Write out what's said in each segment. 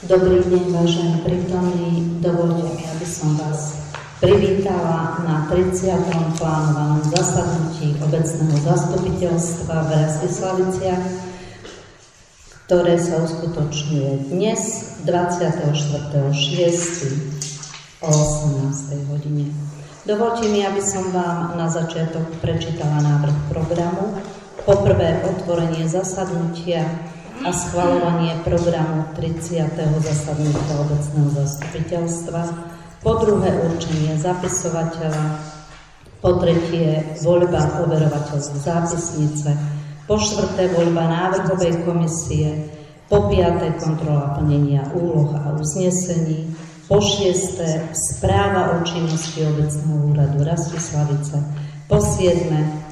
Dobrý deň, vážení prítomní. Dovoľte mi, aby som vás privítala na 30. plánovanom zasadnutí obecného zastupiteľstva v Rastislaviciach, ktoré sa uskutočňuje dnes 24.6. o 18. hodine. Dovoľte mi, aby som vám na začiatok prečítala návrh programu. Poprvé otvorenie zasadnutia a schvaľovanie programu 30. zasadnutia obecného zastupiteľstva, po druhé určenie zapisovateľa, po tretie voľba overovateľov zápisnice, po štvrté voľba návrhovej komisie, po piaté kontrola plnenia úloh a uznesení, po šiesté správa o činnosti obecného úradu Rastislavice, po siedme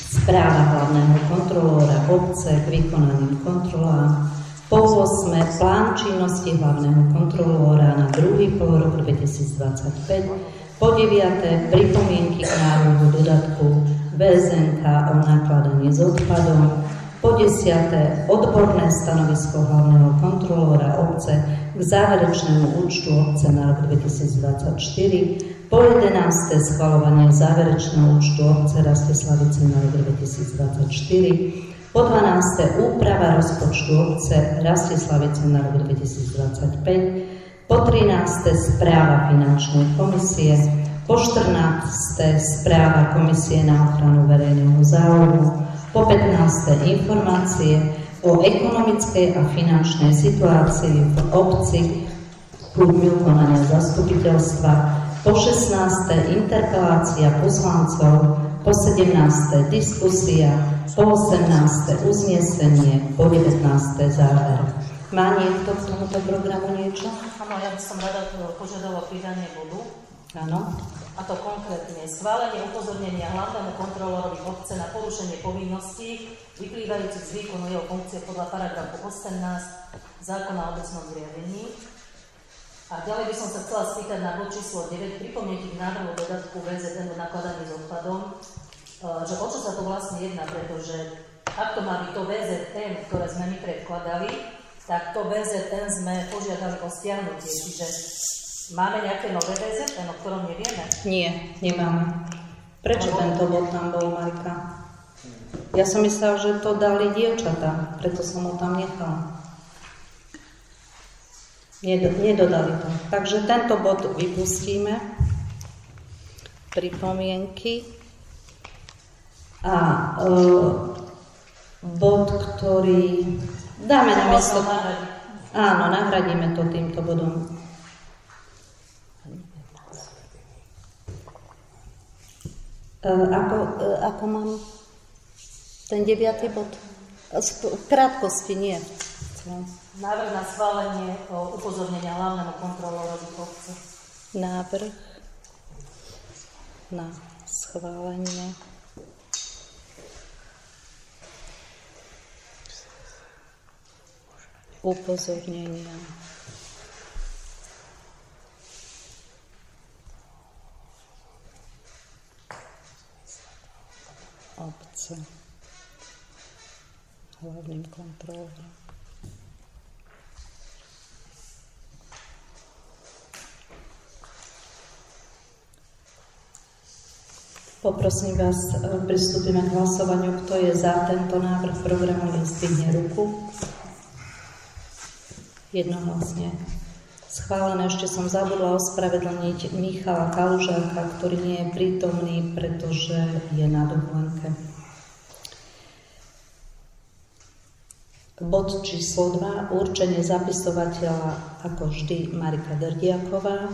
správa hlavného kontrolóra obce k vykonaným kontrolám, po 8. plán činnosti hlavného kontrolóra na druhý polrok 2025, po 9. pripomienky k návrhu dodatku VZNK o nakladaní s odpadom, po 10. odborné stanovisko hlavného kontrolóra obce k záverečnému účtu obce na rok 2024, po 11. schvaľovanie záverečného účtu obce Rastislavice na rok 2024, po 12. úprava rozpočtu obce Rastislavice na rok 2025, po 13. správa finančnej komisie, po 14. správa komisie na ochranu verejného záujmu, po 15. informácie o ekonomickej a finančnej situácii v obci v dňu konania zastupiteľstva, po 16. interpelácia poslancov, po 17. diskusia, po 18. uznesenie, po 19. záver. Má niekto k tomuto programu niečo? Áno, ja by som rada požiadala pridanie bodu. Áno. A to konkrétne schválenie upozornenia hlavnému kontrolórovi obce na porušenie povinností vyplývajúcich z výkonu jeho funkcie podľa paragrafu 18 zákona o obecnom zriadení. A ďalej by som sa chcela spýtať na bod číslo 9, pripomienky k návrhu dodatku VZN o nakladaní s odpadom, že o čo sa to vlastne jedná, pretože ak to má byť to VZN, ktoré sme my predkladali, tak to VZN sme požiadali o stiahnutie, čiže máme nejaké nové VZN, o ktorom nevieme? Nie, nemáme. Prečo tento bod tam bol, Marika? Ja som myslela, že to dali dievčatá, preto som ho tam nechala. Nedodali to. Takže tento bod vypustíme. Pripomienky. A bod, ktorý dáme na miesto. Áno, nahradíme to týmto bodom. Ako mám ten 9. bod? V krátkosti nie. Návrh na schválenie upozornenia hlavnému kontrolórovi obce. Návrh na schválenie upozornenia obce hlavným kontrolórom. Poprosím vás, pristúpime k hlasovaniu. Kto je za tento návrh programu, nech zdvihne ruku. Jednohlasne schválené. Ešte som zabudla ospravedlniť Michala Kalužáka, ktorý nie je prítomný, pretože je na dovolenke. Bod číslo 2. Určenie zapisovateľa, ako vždy, Marika Drdiaková.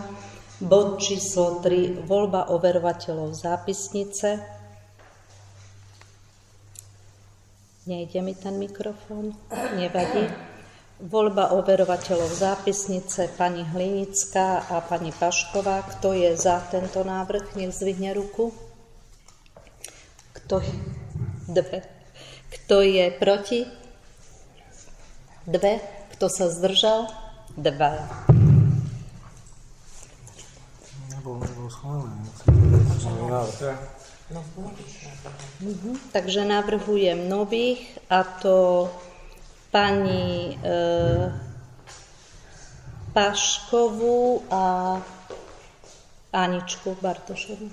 Bod číslo 3. Voľba overovateľov zápisnice. Nejde mi ten mikrofón? Nevadí. Voľba overovateľov zápisnice pani Hlinická a pani Pašková. Kto je za tento návrh? Nech zdvihne ruku. Kto je proti? 2. Kto sa zdržal? 2. Takže navrhujem nových, a to pani Paškovú a Aničku Bartošovu.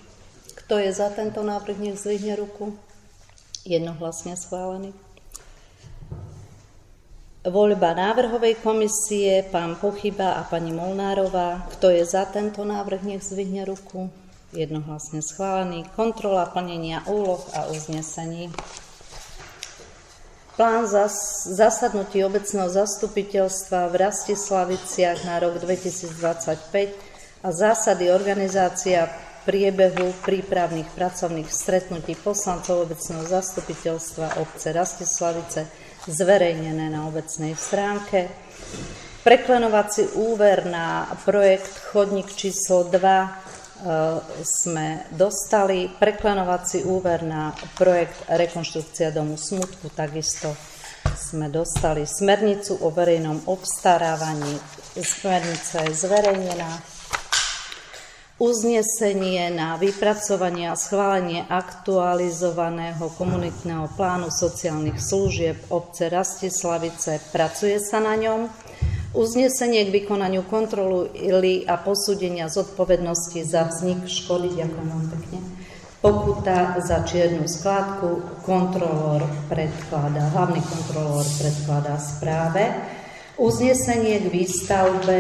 Kto je za tento návrh, nech zdvihne ruku. Jednohlasne schválený. Voľba návrhovej komisie, pán Pochyba a pani Molnárová. Kto je za tento návrh, nech zdvihne ruku. Jednohlasne schválený. Kontrola plnenia úloh a uznesení. Plán zasadnutí obecného zastupiteľstva v Rastislaviciach na rok 2025 a zásady organizácia priebehu prípravných pracovných stretnutí poslancov obecného zastupiteľstva obce Rastislavice zverejnené na obecnej stránke. Preklenovací úver na projekt chodník číslo 2 sme dostali. Preklenovací úver na projekt rekonštrukcia domu Smutku takisto sme dostali. Smernicu o verejnom obstarávaní. Smernica je zverejnená. Uznesenie na vypracovanie a schválenie aktualizovaného komunitného plánu sociálnych služieb obce Rastislavice. Pracuje sa na ňom. Uznesenie k vykonaniu kontroly a posúdenia zodpovednosti za vznik škody. Ďakujem vám pekne. Pokuta za čiernu skládku. Hlavný kontrolór predkladá správe. Uznesenie k výstavbe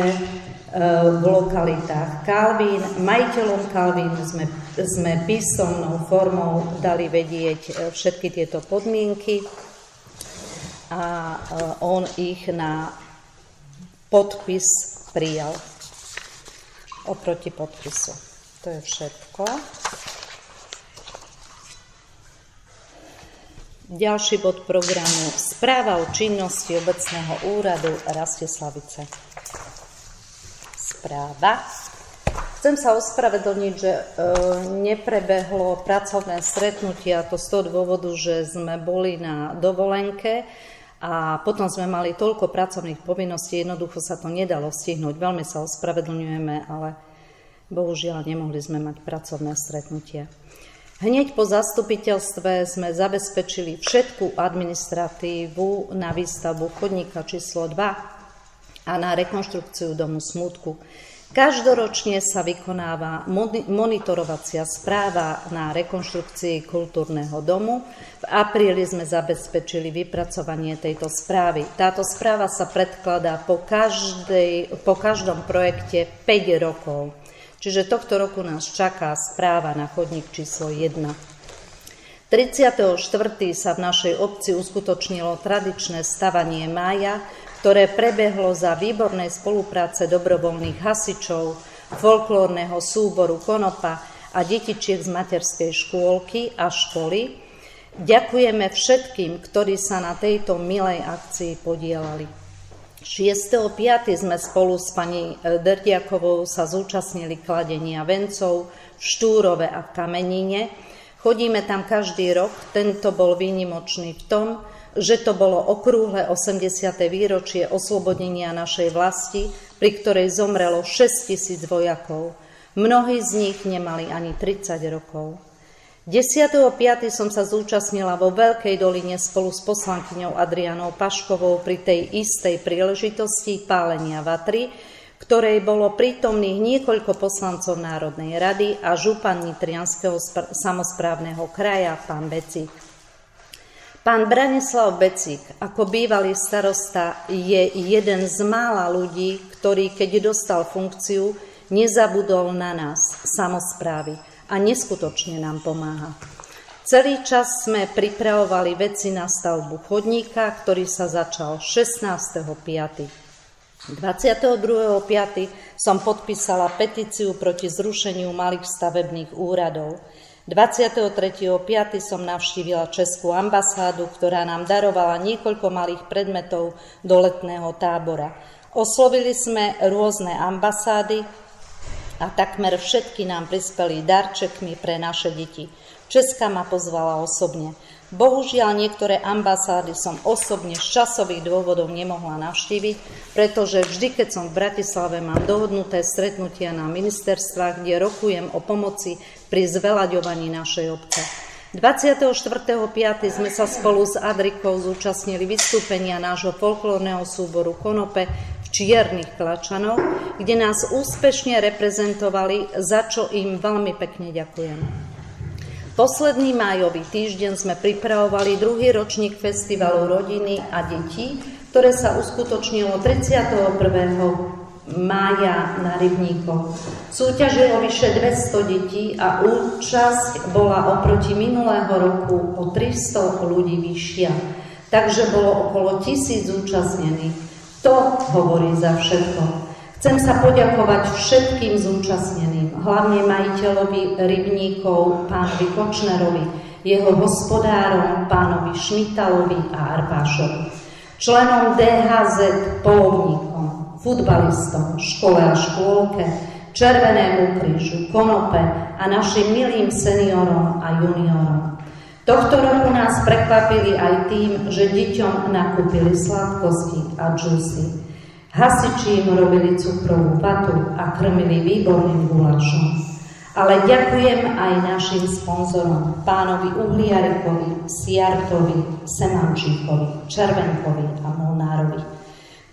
v lokalitách Kalvín. Majiteľom Kalvínu sme písomnou formou dali vedieť všetky tieto podmienky a on ich na podpis prijal oproti podpisu. To je všetko. Ďalší bod programu. Správa o činnosti obecného úradu Rastislavice. Správa. Chcem sa ospravedlniť, že neprebehlo pracovné stretnutie, a to z toho dôvodu, že sme boli na dovolenke a potom sme mali toľko pracovných povinností, jednoducho sa to nedalo stihnúť. Veľmi sa ospravedlňujeme, ale bohužiaľ nemohli sme mať pracovné stretnutie. Hneď po zastupiteľstve sme zabezpečili všetku administratívu na výstavbu chodníka číslo 2 a na rekonštrukciu domu Smutku. Každoročne sa vykonáva monitorovacia správa na rekonštrukcii kultúrneho domu. V apríli sme zabezpečili vypracovanie tejto správy. Táto správa sa predkladá po každom projekte 5 rokov. Čiže tohto roku nás čaká správa na chodník číslo 1. 34. sa v našej obci uskutočnilo tradičné stavanie mája, ktoré prebehlo za výbornej spolupráce dobrovoľných hasičov, folklórneho súboru Konopa a detičiek z materskej škôlky a školy. Ďakujeme všetkým, ktorí sa na tejto milej akcii podielali. 6.5. sme spolu s pani Derdiakovou sa zúčastnili kladenia vencov v Štúrove a v Kamenine. Chodíme tam každý rok, tento bol výnimočný v tom, že to bolo okrúhle 80. výročie oslobodenia našej vlasti, pri ktorej zomrelo 6 000 vojakov. Mnohí z nich nemali ani 30 rokov. 10.5. som sa zúčastnila vo Veľkej Doline spolu s poslankyňou Adrianou Paškovou pri tej istej príležitosti pálenia vatry, ktorej bolo prítomných niekoľko poslancov Národnej rady a župan Nitrianskeho samosprávneho kraja, pán Becík. Pán Branislav Becík, ako bývalý starosta, je jeden z mála ľudí, ktorý, keď dostal funkciu, nezabudol na nás, samosprávy, a neskutočne nám pomáha. Celý čas sme pripravovali veci na stavbu chodníka, ktorý sa začal 16.5. 22.5. som podpísala petíciu proti zrušeniu malých stavebných úradov. 23.5. som navštívila Českú ambasádu, ktorá nám darovala niekoľko malých predmetov do letného tábora. Oslovili sme rôzne ambasády a takmer všetky nám prispeli darčekmi pre naše deti. Česká ma pozvala osobne. Bohužiaľ, niektoré ambasády som osobne z časových dôvodov nemohla navštíviť, pretože vždy, keď som v Bratislave, mám dohodnuté stretnutia na ministerstvách, kde rokujem o pomoci pri zveľaďovaní našej obce. 24.5. sme sa spolu s Adrikou zúčastnili vystúpenia nášho folklórneho súboru Konope v čiernych Klačanoch, kde nás úspešne reprezentovali, za čo im veľmi pekne ďakujem. Posledný májový týždeň sme pripravovali druhý ročník Festivalu rodiny a detí, ktoré sa uskutočnilo 31. mája na Rybníkoch. Súťažilo vyše 200 detí a účasť bola oproti minulého roku o 300 ľudí vyššia. Takže bolo okolo 1000 zúčastnených. To hovorí za všetko. Chcem sa poďakovať všetkým zúčastneným, hlavne majiteľovi Rybníkov, pánovi Kočnerovi, jeho hospodárom, pánovi Šmitalovi a Arpášovi, členom DHZ, polovníkom, futbalistom, škole a škôlke, Červenému krížu, Konope a našim milým seniorom a juniorom. Tohto roku nás prekvapili aj tým, že deťom nakúpili sladkosti a džusy. Hasiči im robili cukrovú vatu a krmili výborným gulášom. Ale ďakujem aj našim sponzorom, pánovi Uhliarikovi, Siartovi, Semančíkovi, Červenkovi a Molnárovi.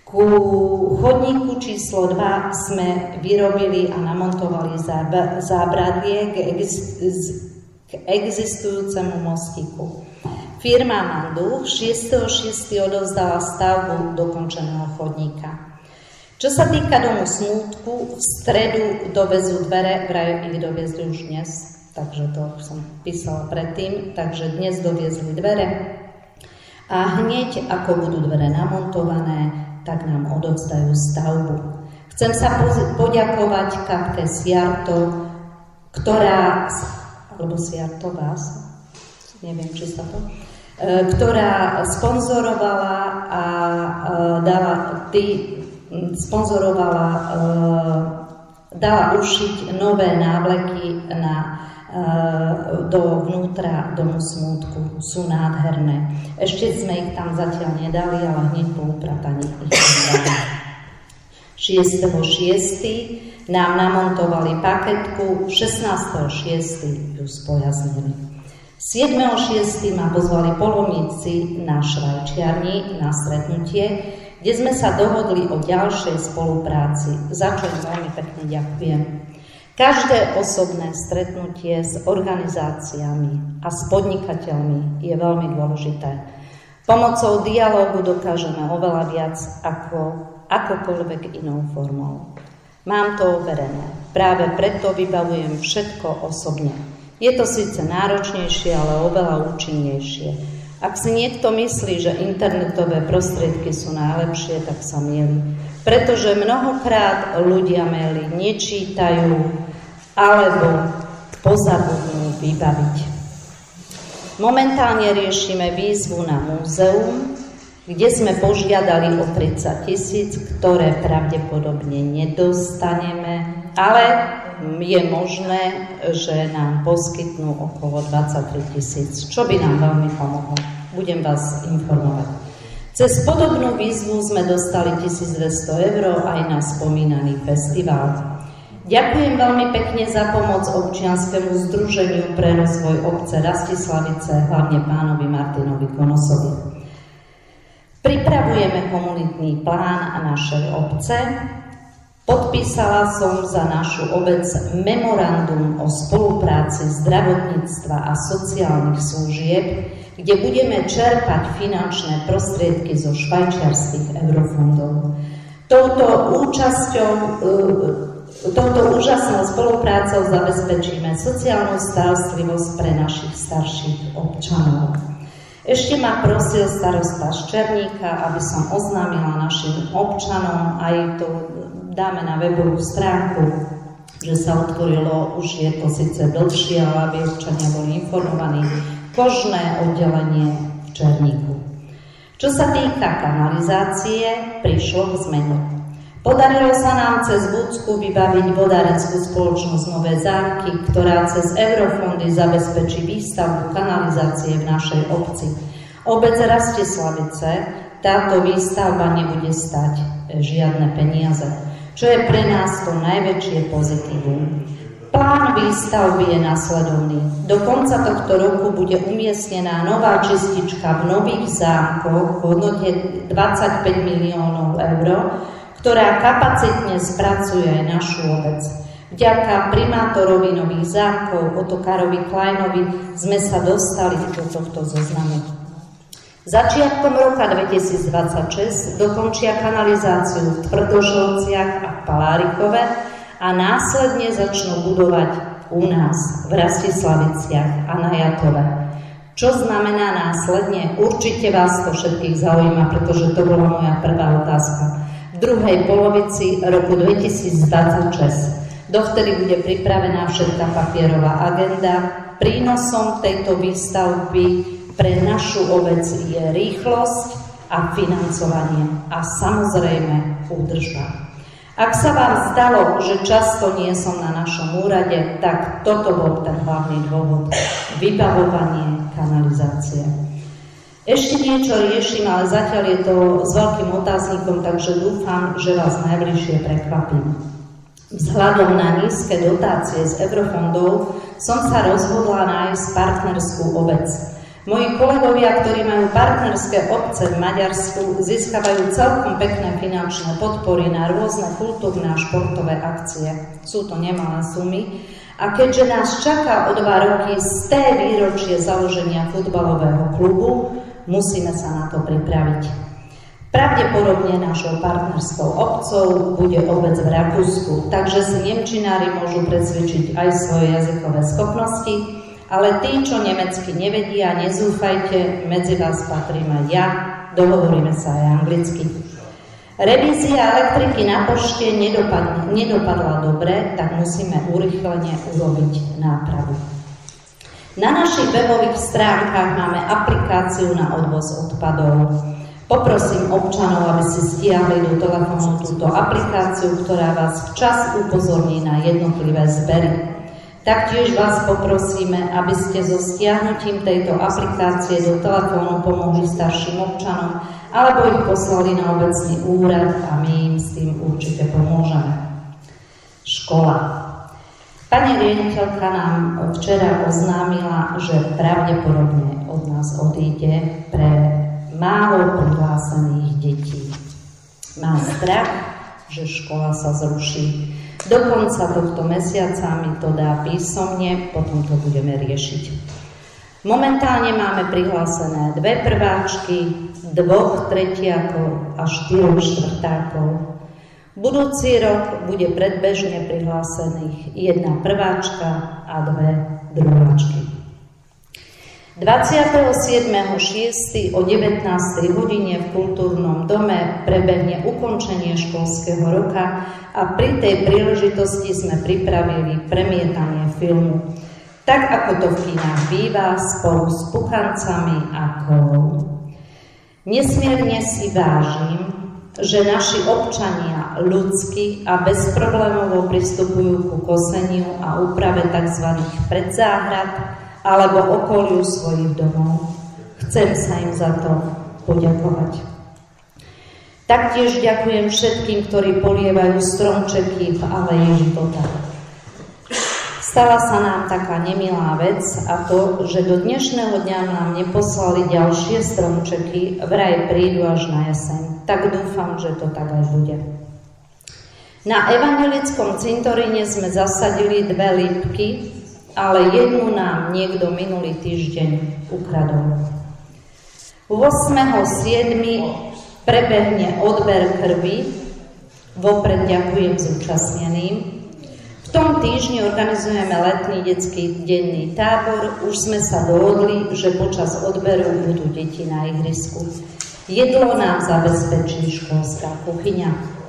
Ku chodníku číslo 2 sme vyrobili a namontovali zábradlie k existujúcemu mostíku. Firma Manduch 6.6. odovzdala stavbu dokončeného chodníka. Čo sa týka domu Smútku, v stredu dovezú dvere, vraj ich doviezli už dnes, takže to som písala predtým, takže dnes doviezli dvere a hneď ako budú dvere namontované, tak nám odovzdajú stavbu. Chcem sa poďakovať Katke Siarto, ktorá, alebo Siartovás, neviem, či sa to, ktorá sponzorovala a dala ušiť nové návleky do vnútra domu Smútku. Sú nádherné. Ešte sme ich tam zatiaľ nedali, ale hneď po uprataní ich dali. 6.6. nám namontovali paketku, 16.6. ju spojaznili. 7.6. ma pozvali polovníci na švajčiarni na stretnutie, kde sme sa dohodli o ďalšej spolupráci, za čo im veľmi pekne ďakujem. Každé osobné stretnutie s organizáciami a s podnikateľmi je veľmi dôležité. Pomocou dialógu dokážeme oveľa viac ako akokoľvek inou formou. Mám to overené. Práve preto vybavujem všetko osobne. Je to síce náročnejšie, ale oveľa účinnejšie. Ak si niekto myslí, že internetové prostriedky sú najlepšie, tak sa mieli. Pretože mnohokrát ľudia maily nečítajú alebo pozabudnú vybaviť. Momentálne riešime výzvu na múzeum, kde sme požiadali o 30 000, ktoré pravdepodobne nedostaneme, ale je možné, že nám poskytnú okolo 23 000, čo by nám veľmi pomohlo. Budem vás informovať. Cez podobnú výzvu sme dostali 1200 € aj na spomínaný festival. Ďakujem veľmi pekne za pomoc občianskému združeniu pre rozvoj obce Rastislavice, hlavne pánovi Martinovi Konosovi. Pripravujeme komunitný plán našej obce. Podpísala som za našu obec memorandum o spolupráci zdravotníctva a sociálnych služieb, kde budeme čerpať finančné prostriedky zo švajčiarskych eurofondov. Touto úžasnou spoluprácou zabezpečíme sociálnu starostlivosť pre našich starších občanov. Ešte ma prosil starosta z Černíka, aby som oznámila našim občanom, aj to dáme na webovú stránku, že sa otvorilo, už je to síce dlhšie, ale aby občania boli informovaní, kožné oddelenie v Černíku. Čo sa týka kanalizácie, prišlo k zmene. Podarilo sa nám cez Budsku vybaviť vodárenskú spoločnosť Nové Zámky, ktorá cez eurofondy zabezpečí výstavbu kanalizácie v našej obci. Obec Rastislavice táto výstavba nebude stať žiadne peniaze, čo je pre nás to najväčšie pozitívum. Plán výstavby je nasledovný. Do konca tohto roku bude umiestnená nová čistička v Nových Zámkoch v hodnote 25 miliónov eur, ktorá kapacitne spracuje aj našu obec. Vďaka primátorovi Nových Zámkov, Otokárovi Kleinovi, sme sa dostali do tohto zoznamu. Začiatkom roka 2026 dokončia kanalizáciu v Tvrdošovciach a v Palárikove a následne začnú budovať u nás v Rastislaviciach a na Jatove. Čo znamená následne? Určite vás to všetkých zaujíma, pretože to bola moja prvá otázka. V druhej polovici roku 2026. Dovtedy bude pripravená všetká papierová agenda. Prínosom tejto výstavby pre našu obec je rýchlosť a financovanie a samozrejme údržba. Ak sa vám zdalo, že často nie som na našom úrade, tak toto bol ten hlavný dôvod. Vybavovanie kanalizácie. Ešte niečo riešim, ale zatiaľ je to s veľkým otáznikom, takže dúfam, že vás najbližšie prekvapím. Vzhľadom na nízke dotácie z eurofondov som sa rozhodla nájsť partnerskú obec. Moji kolegovia, ktorí majú partnerské obce v Maďarsku, získavajú celkom pekné finančné podpory na rôzne kultúrne a športové akcie. Sú to nemalé sumy. A keďže nás čaká o 2 roky sté výročie založenia futbalového klubu, musíme sa na to pripraviť. Pravdepodobne našou partnerskou obcou bude obec v Rakúsku, takže si nemčinári môžu precvičiť aj svoje jazykové schopnosti, ale tí, čo nemecky nevedia, nezúfajte, medzi vás patrím aj ja, dohovoríme sa aj anglicky. Revízia elektriky na pošte nedopadla dobre, tak musíme urýchlene urobiť nápravu. Na našich webových stránkach máme aplikáciu na odvoz odpadov. Poprosím občanov, aby si stiahli do telefónu túto aplikáciu, ktorá vás včas upozorní na jednotlivé zbery. Taktiež vás poprosíme, aby ste so stiahnutím tejto aplikácie do telefónu pomohli starším občanom alebo ich poslali na obecný úrad a my im s tým určite pomôžeme. Škola. Pani riaditeľka nám včera oznámila, že pravdepodobne od nás odíde pre málo prihlásených detí. Mám strach, že škola sa zruší. Do konca tohto mesiaca mi to dá písomne, potom to budeme riešiť. Momentálne máme prihlásené 2 prváčky, 2 tretiakov a 4 štvrtákov. Budúci rok bude predbežne prihlásených 1 prváčka a 2 druháčky. 27.6. o 19. hodine v Kultúrnom dome prebehne ukončenie školského roka a pri tej príležitosti sme pripravili premietanie filmu. Tak ako to v kinách býva, spolu s puchancami a kolou. Nesmierne si vážim, že naši občania ľudsky a bezproblémovo pristupujú ku koseniu a úprave tzv. Predzáhrad alebo okoliu svojich domov. Chcem sa im za to poďakovať. Taktiež ďakujem všetkým, ktorí polievajú stromčeky v aleji života. Stala sa nám taká nemilá vec a to, že do dnešného dňa nám neposlali ďalšie stromčeky, vraj prídu až na jeseň. Tak dúfam, že to tak aj bude. Na evangelickom cintoríne sme zasadili 2 lípky, ale jednu nám niekto minulý týždeň ukradol. 8.7. prebehne odber krvi, vopred ďakujem zúčastneným. V tom týždni organizujeme letný detský denný tábor, už sme sa dohodli, že počas odberu budú deti na ihrisku. Jedlo nám zabezpečí školská kuchyňa.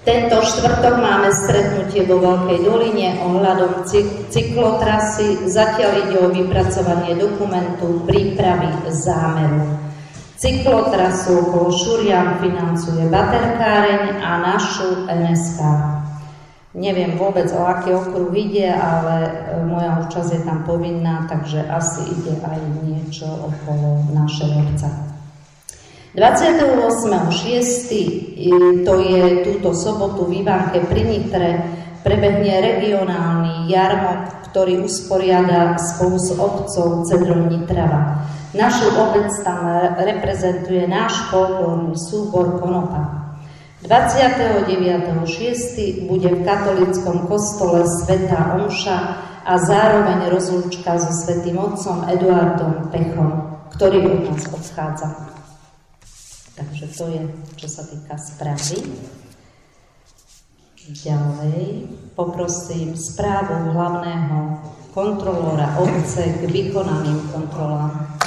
Tento štvrtok máme stretnutie vo Veľkej Doline ohľadom cyklotrasy. Zatiaľ ide o vypracovanie dokumentu prípravy zámeru. Cyklotrasu okolo Šurian financuje baterkáreň a našu NSK. Neviem vôbec, o aký okruh ide, ale moja účasť je tam povinná, takže asi ide aj niečo okolo našej obce. 28.6. to je túto sobotu v Ivánke pri Nitre prebehne regionálny jarmok, ktorý usporiada spolu s obcov Cedrom Nitrava. Našu obec tam reprezentuje náš folklórny súbor Konopa. 29.6. bude v katolíckom kostole svätá omša a zároveň rozlúčka so svätým otcom Eduardom Pechom, ktorý od nás odchádza. Takže to je, čo sa týka správy. Ďalej poprosím správu hlavného kontrolóra obce k vykonaným kontrolám.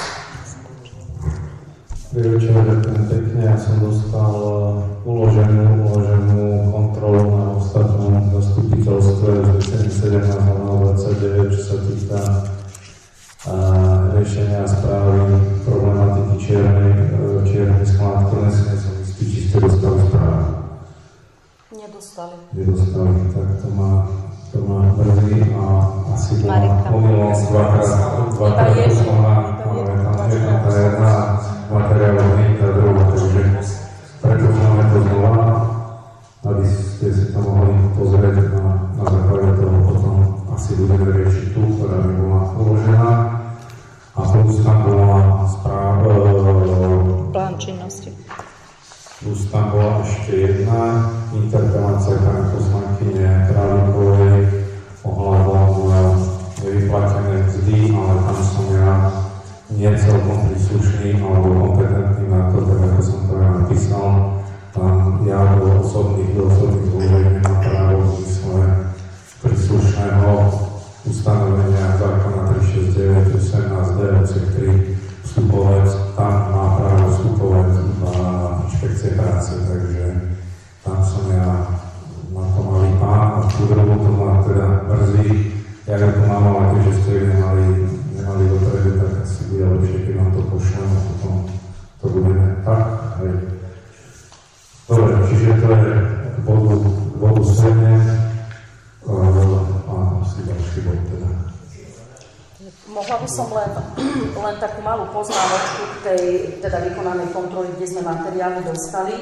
Večer, ďakujem pekne. Ja som dostal uloženú kontrolu na ostatnom zastupiteľstve z 17.29, čo sa týka riešenia správy problematiky čiernej skládky lesne. Som istý, či ste dostali správu. Nedostali, tak to ma mrzí a asi bola pomýlom dvakrát poslaná, ale tam jedna materiálov nie je tá druhá, takže preto máme to znova, aby ste si to mohli pozrieť na základe toho potom asi budeme riešiť tú, ktorá by bola uložená a plus tam bola plán činnosti. Plus tam bola ešte jedna interpelácia pani poslankyne Králikovej ohľadom nevyplatené mzdy, ale tam som ja nie celkom príslušný alebo kompetentný na to, tak ako som to ja napísal. Ja do osobných dôvodov nemám právo v zmysle príslušného ustanovenia zákona 369 18 d odsek 3 vstupovec, tam má právo vstupovať na inšpekcie práce, takže tam som ja na to malý pán a tú druhú to ma teda mrzí. Ja to mám, ale keďže ste nemali dopredu, tak asi bude lepšie, keď vám to pošlem a potom to budeme tak. Hej. Dobre, čiže to je bodu 7 a asi ďalší bod teda. Mohla by som len takú malú poznámočku k tej teda vykonanej kontroly, kde sme materiály dostali.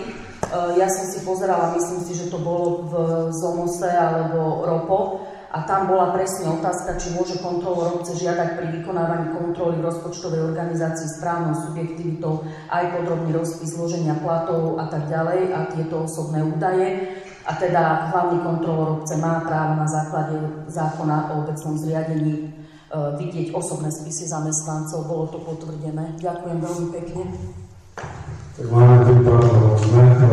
Ja som si pozerala, myslím si, že to bolo v Zomose alebo ROPO a tam bola presne otázka, či môže kontrolór obce žiadať pri vykonávaní kontroly v rozpočtovej organizácii správnou subjektivitou aj podrobný rozpis zloženia platov a tak ďalej a tieto osobné údaje. A teda hlavný kontrolór obce má právo na základe zákona o obecnom zriadení vidieť osobné spisy zamestnancov. Bolo to potvrdené. Ďakujem veľmi pekne. Tak máme tu pár rôzne, ja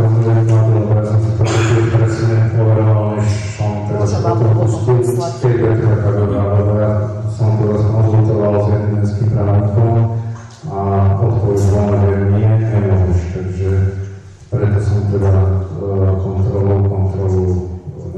som si to presne overoval, než som teraz potom z tej vety taká dobrá, lebo ja som teraz konzultoval s jedným mestským právnikom a odpoveď bola, že nie, nemôžeš, takže preto som teda kontrolu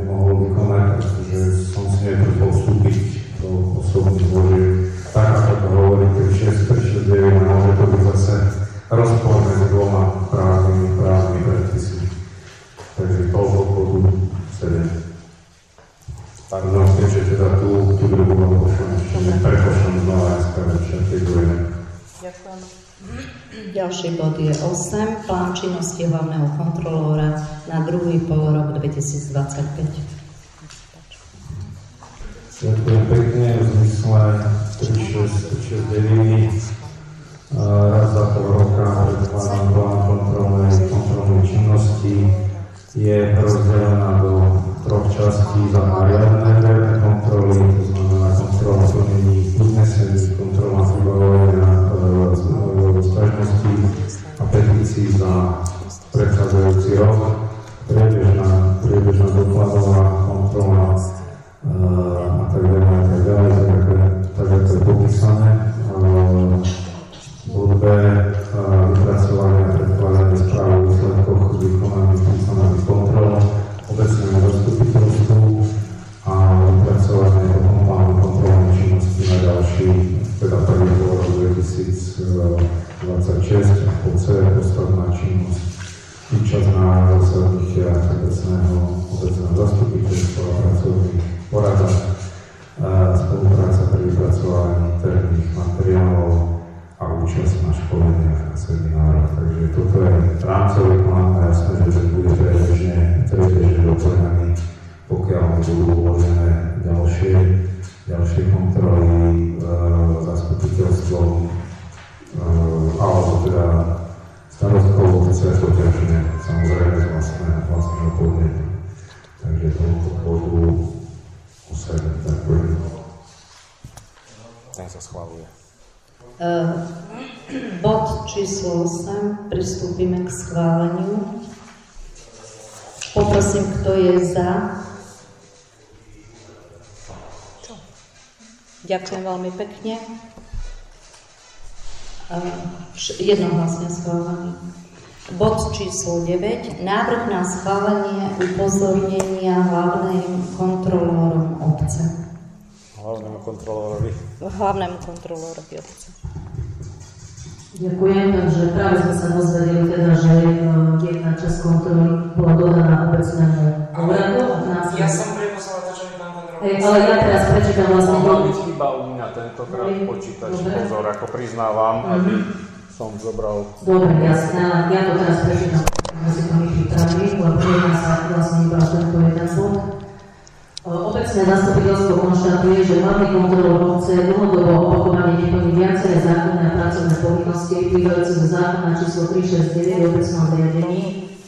nemohol vykonať, pretože som si netrpel vstúpiť do osobných zložiek. Tak ako to hovorí 369, môže to byť zase rozpor medzi dvoma právnymi predpismi. Takže toľko bodu 7. Pardon, keďže teda tú druhú vám pošlem, ešte neprepošlem znova ešte tej druhej. Ďakujem. Ďalší bod je 8. Plán činnosti hlavného kontrolóra na druhý polrok 2025. Ďakujem pekne, v zmysle 3669. Raz za pol roka predkladám plán kontrolnej činnosti. Je rozdelená do troch častí za riadne kontroly, to znamená kontrola plnení uznesení, kontrola vybavovania sťažností a petícií za predchádzajúci rok, priebežná dokladová kontrola a tak ďalej, tak ako je popísané. Bod B, vypracovanie a predkladanie správy o výsledkoch vykonaných funkcionálnych kontrol obecnému zastupiteľstvu a vypracovanie potom plánu kontrolnej činnosti na ďalší, teda prvý rok 2026 a po C ostatná činnosť. Účasť na zasadnutiach obecného zastupiteľstva a pracovných poradách, spolupráca pri vypracovaní interných materiálov a účasť na školeniach a seminároch. Takže toto je rámcový plán a jasné, že bude priebežne doplňaný, pokiaľ budú uložené ďalšie kontroly zastupiteľstvom alebo teda starostkou obce Poťažne, samozrejme z vlastného podnetu. Takže tomuto bodu 8, ďakujem. Ten sa schváluje. Bod číslo 8, pristúpime k schváleniu. Poprosím, kto je za. Ďakujem veľmi pekne. Jednohlasne schválený. Bod číslo 9. Návrh na schválenie upozornenia hlavným kontrolórom obce. Hlavnému kontrolórovi obce. Ďakujem, takže práve sme sa dozvedeli teda, že jedna časť kontroly bola dodaná obecnému úradu. Ja som preposlala to, čo mi pán kontrolór. Ale ja teraz prečítam vlastne... Mohla byť chyba u mňa tentokrát počítač, pozor, ako priznávam, aby som zobral... Dobre, jasné, ale ja to teraz prečítam, aby si to my pripravili, lebo jedná sa vlastne iba tento jeden bod. Obecné zastupiteľstvo konštatuje, že hlavný kontrolór obce dlhodobo opakovane neplní viaceré zákonné a pracovné povinnosti vyplývajúce zo zákona číslo 369 o obecnom riadení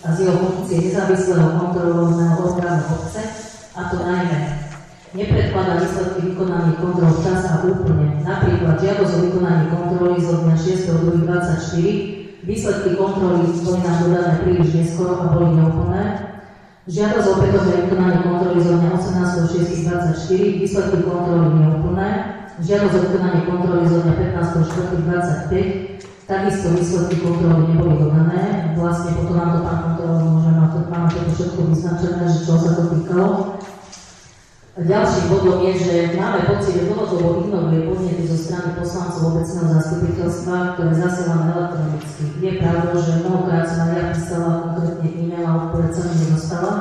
a z jeho funkcie nezávislého kontrolórneho orgánu obce, a to najmä nepredkladá výsledky vykonaných kontrol včas a úplne. Napríklad žiadosť o vykonanie kontroly zo dňa 6.2.24, výsledky kontroly boli nám dodané príliš neskoro a boli neúplné. Žiadosť o opätovné vykonanie kontroly zo dňa 18.6.24, výsledky kontroly neúplné. Žiadosť o vykonanie kontroly zo dňa 15.4.25, takisto výsledky kontroly neboli dodané. Vlastne potom nám to pán kontrolór môže máme to všetko vyznačené, že čo sa to týkalo. Ďalším bodom je, že máme pocit, že dlhodobo ignoruje podnety zo strany poslancov obecného zastupiteľstva, ktoré zasielané elektronicky. Je pravda, že mnohokrát som aj ja písala konkrétne e-mail a odpoveď sa mi nedostala.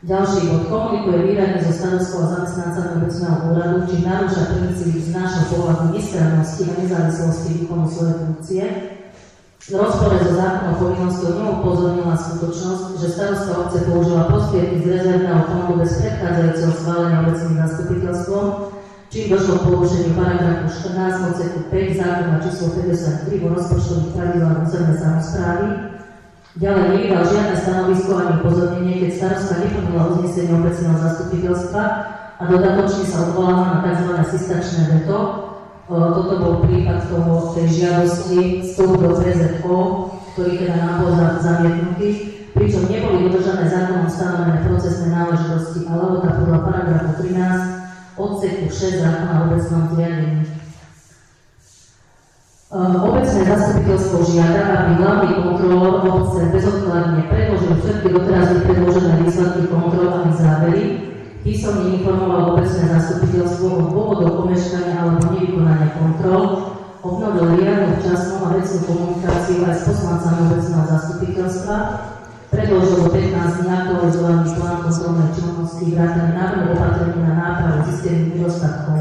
Ďalší bod. Komunikuje výradne so starostkou a zamestnancami obecného úradu, či narúša princíp z nášho pohľadu nestrannosti a nezávislosti výkonu svojej funkcie. V rozpore so zákonnou povinnosťou neupozornila skutočnosť, že starostka obce použila prostriedky z rezervného fondu bez predchádzajúceho schválenia obecným zastupiteľstvom, čím došlo k porušeniu paragrafu 14 odseku 5 zákona číslo 53 o rozpočtových pravidlách územnej samosprávy. Ďalej nevydal žiadne stanovisko ani upozornenie, keď starostka neplnila uznesenie obecného zastupiteľstva a dodatočne sa odvolala na tzv. Sistačné veto. Toto bol prípad tej žiadosti vstup do PZO, ktorý teda nám bol zamietnutý, pričom neboli dodržané zákonom stanovené procesné náležitosti a lehota podľa paragrafu 13 odseku 6 zákona o obecnom zriadení. Obecné zastupiteľstvo žiada, aby hlavný kontrolór obce bezodkladne predložil všetky doteraz nepredložené výsledky kontrol a závery, písomne informoval obecné zastupiteľstvo o dôvodoch omeškania alebo nevykonania kontrol, obnovil riadnu, včasnú a vecnú komunikáciu aj s poslancami obecného zastupiteľstva, predložil do 15 dní aktualizovaný plán kontrolnej činnosti, vrátane návrhu opatrení na nápravu zistených nedostatkov.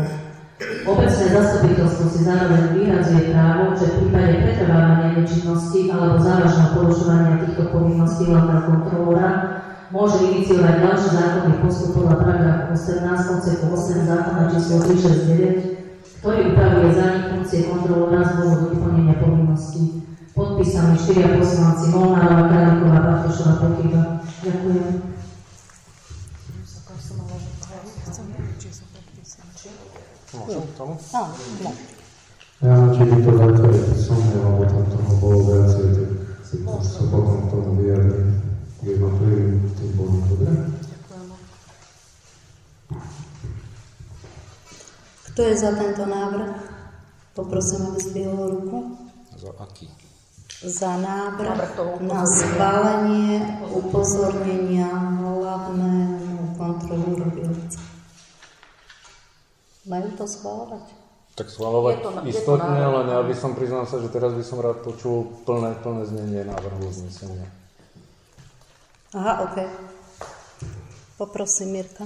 Obecné zastupiteľstvo si zároveň vyhradzuje právo, že v prípade pretrvávania nečinnosti alebo závažného porušovania týchto povinností hlavného kontrolóra môže iniciovať ďalší zákonný postup podľa paragrafu 18 odseku 8 zákona číslo 369, ktorý upravuje zánik funkcie kontrolóra z dôvodu vyplnenia povinností. Podpísaní 4 poslanci Molnárová, Králiková, Bartošová, Pochyba. Ďakujem. Môžem k tomu? Áno. Ja či by to dáte aj písomne, lebo tam toho bolo viacej, tak sa potom k tomu vyjadrím. Jednotlivým tým bodom, dobre? Kto je za tento návrh? Poprosím, aby zdvihol ruku. Za aký? Za návrh na schválenie upozornenia hlavnému kontrolórovi obce. Majú to schváľovať? Tak schváľovať istotne, ale ja by som, priznám sa, že teraz by som rád počul plné znenie návrhu uznesenia. Aha, OK. Poprosím Mirka.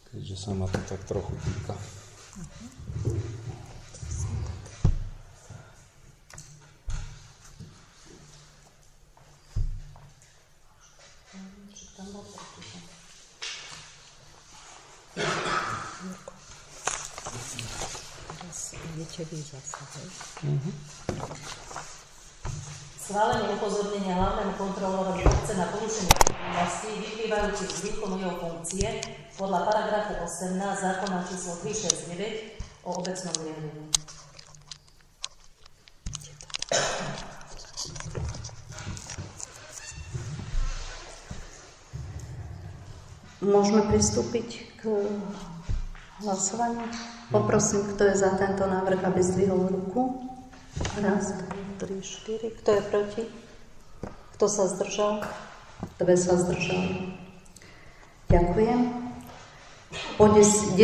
Keďže sa ma to tak trochu týka. Idete vy zase, hej? schválenie upozornenia hlavnému kontrolórovi obce na porušenie povinností vyplývajúcich z výkonu jeho funkcie podľa paragrafu 18 zákona číslo 369 o obecnom riadení. Môžeme pristúpiť k hlasovaniu? Poprosím, kto je za tento návrh, aby zdvihol ruku. Raz, 2, 3, 4. Kto je proti? Kto sa zdržal? 2 sa zdržali. Ďakujem. Po 10.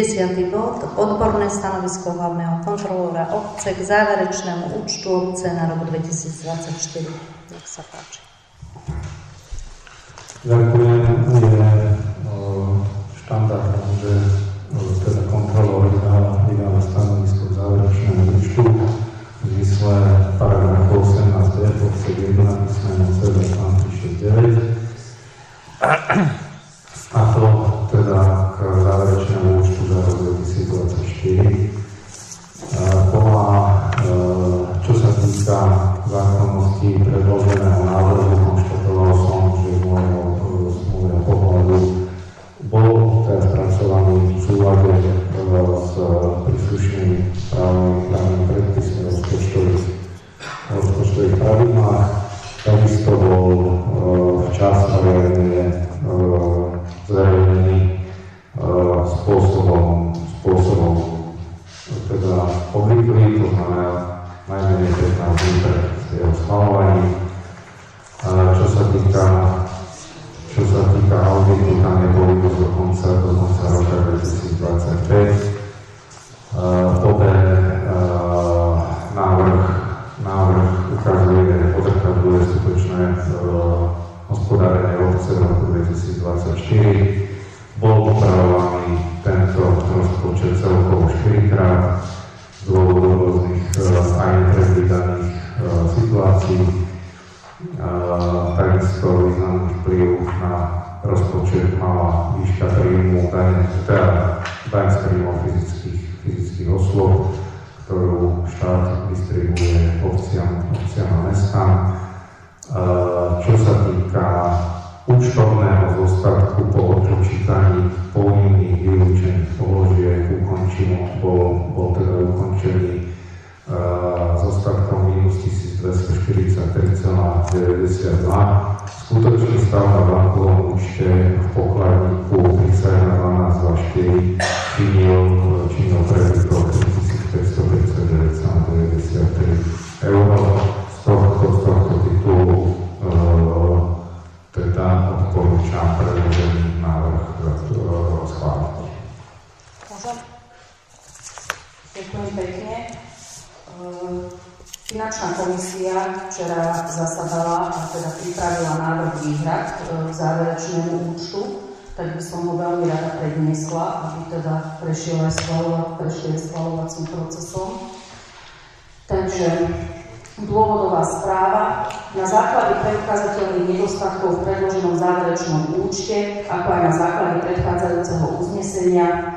bod. Odborné stanovisko hlavného kontrolóra obce k záverečnému účtu obce na rok 2024. Nech sa páči. Ďakujem. Je štandardné, že teda kontrolór vydáva stanovisko k záverečnému účtu v zmysle paragrafu 18 odsek 1 písmeno C článku 69. A to teda k záverečnému účtu za rok 2024. Čo sa týka zákonnosti predloženého návrhu, konštatoval som, že z môjho pohľadu bol teraz pracovaný v súlade s príslušnými právnymi predpismi rozpočtových pravidlách. Takisto bol včas zverejnený spôsobom teda obvyklý, to znamená najmenej 15 dní pred jeho schvaľovaním. Čo sa týka auditu, tam je povinnosť do konca roka 2025. Návrh odkazuje skutočné hospodárenie obce v roku 2024. Bol upravovaný tento rozpočet celkovo 4-krát z dôvodu rôznych aj nepredvídaných situácií. Takisto významný vplyv na rozpočet mala výška príjmu daň z príjmov fyzických osôb, ktorú štát distribuuje obciam a mestám. Čo sa týka účtovného zostatku po odpočítaní povinných vylúčených položiek bol teda ukončený zostatkom minus 1243,92. Skutočný stav na bankovom účte v pokladníku 31.12.24 činil prebytok 3539,93 eur. Z tohto titulu teda odporúčam predložený návrh schváliť. Môžem? Ďakujem pekne. Finančná komisia včera zasadala a teda pripravila návrh výhrad k záverečnému účtu, tak by som ho veľmi rada predniesla, aby teda prešiel aj schvaľovacím procesom. Takže dôvodová správa. Na základe preukázateľných nedostatkov v predloženom záverečnom účte, ako aj na základe predchádzajúceho uznesenia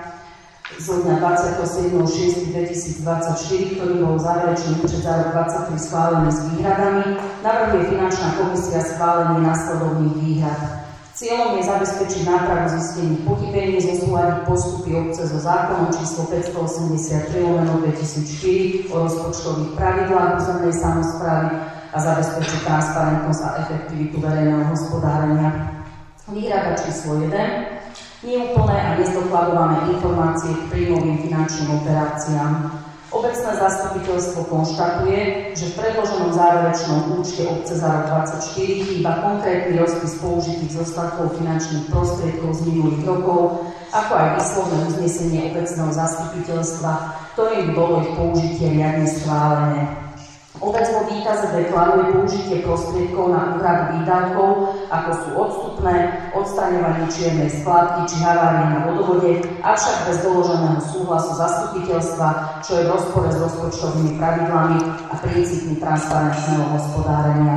zo dňa 27.6.2024, ktorý bol záverečný účet za rok 2023 schválený s výhradami, navrhuje finančná komisia schválenie nasledovných výhrad. Cieľom je zabezpečiť nápravu zistených pochybení, zosúladiť postupy obce so zákonom číslo 583/2004 o rozpočtových pravidlách územnej samosprávy a zabezpečiť transparentnosť a efektivitu verejného hospodárenia. Výhrada číslo 1. Neúplné a nezdokladované informácie k príjmovým finančným operáciám. Obecné zastupiteľstvo konštatuje, že v predloženom záverečnom účte obce za rok 2024 chýba konkrétny rozpis použitých zostatkov finančných prostriedkov z minulých rokov, ako aj výslovné uznesenie obecného zastupiteľstva, ktorým bolo ich použitie riadne schválené. Obec vo výkaze deklaruje použitie prostriedkov na úhradu výdavkov, ako sú odstupné, odstraňovanie čiernej skladky či havárie na vodovode, avšak bez doloženého súhlasu zastupiteľstva, čo je v rozpore s rozpočtovými pravidlami a princípmi transparentného hospodárenia.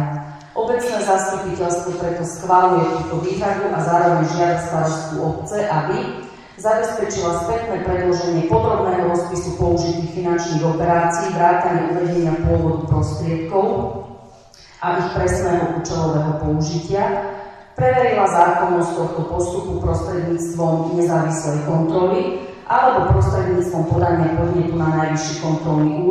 Obecné zastupiteľstvo preto schvaľuje túto výhradu a zároveň žiada starostu obce, aby zabezpečila spätné predloženie podrobného rozpisu použitých finančných operácií, vrátane uvedenia pôvodu prostriedkov, a ich presného účelového použitia, preverila zákonnosť tohto postupu prostredníctvom nezávislej kontroly alebo prostredníctvom podania podnetu na Najvyšší kontrolný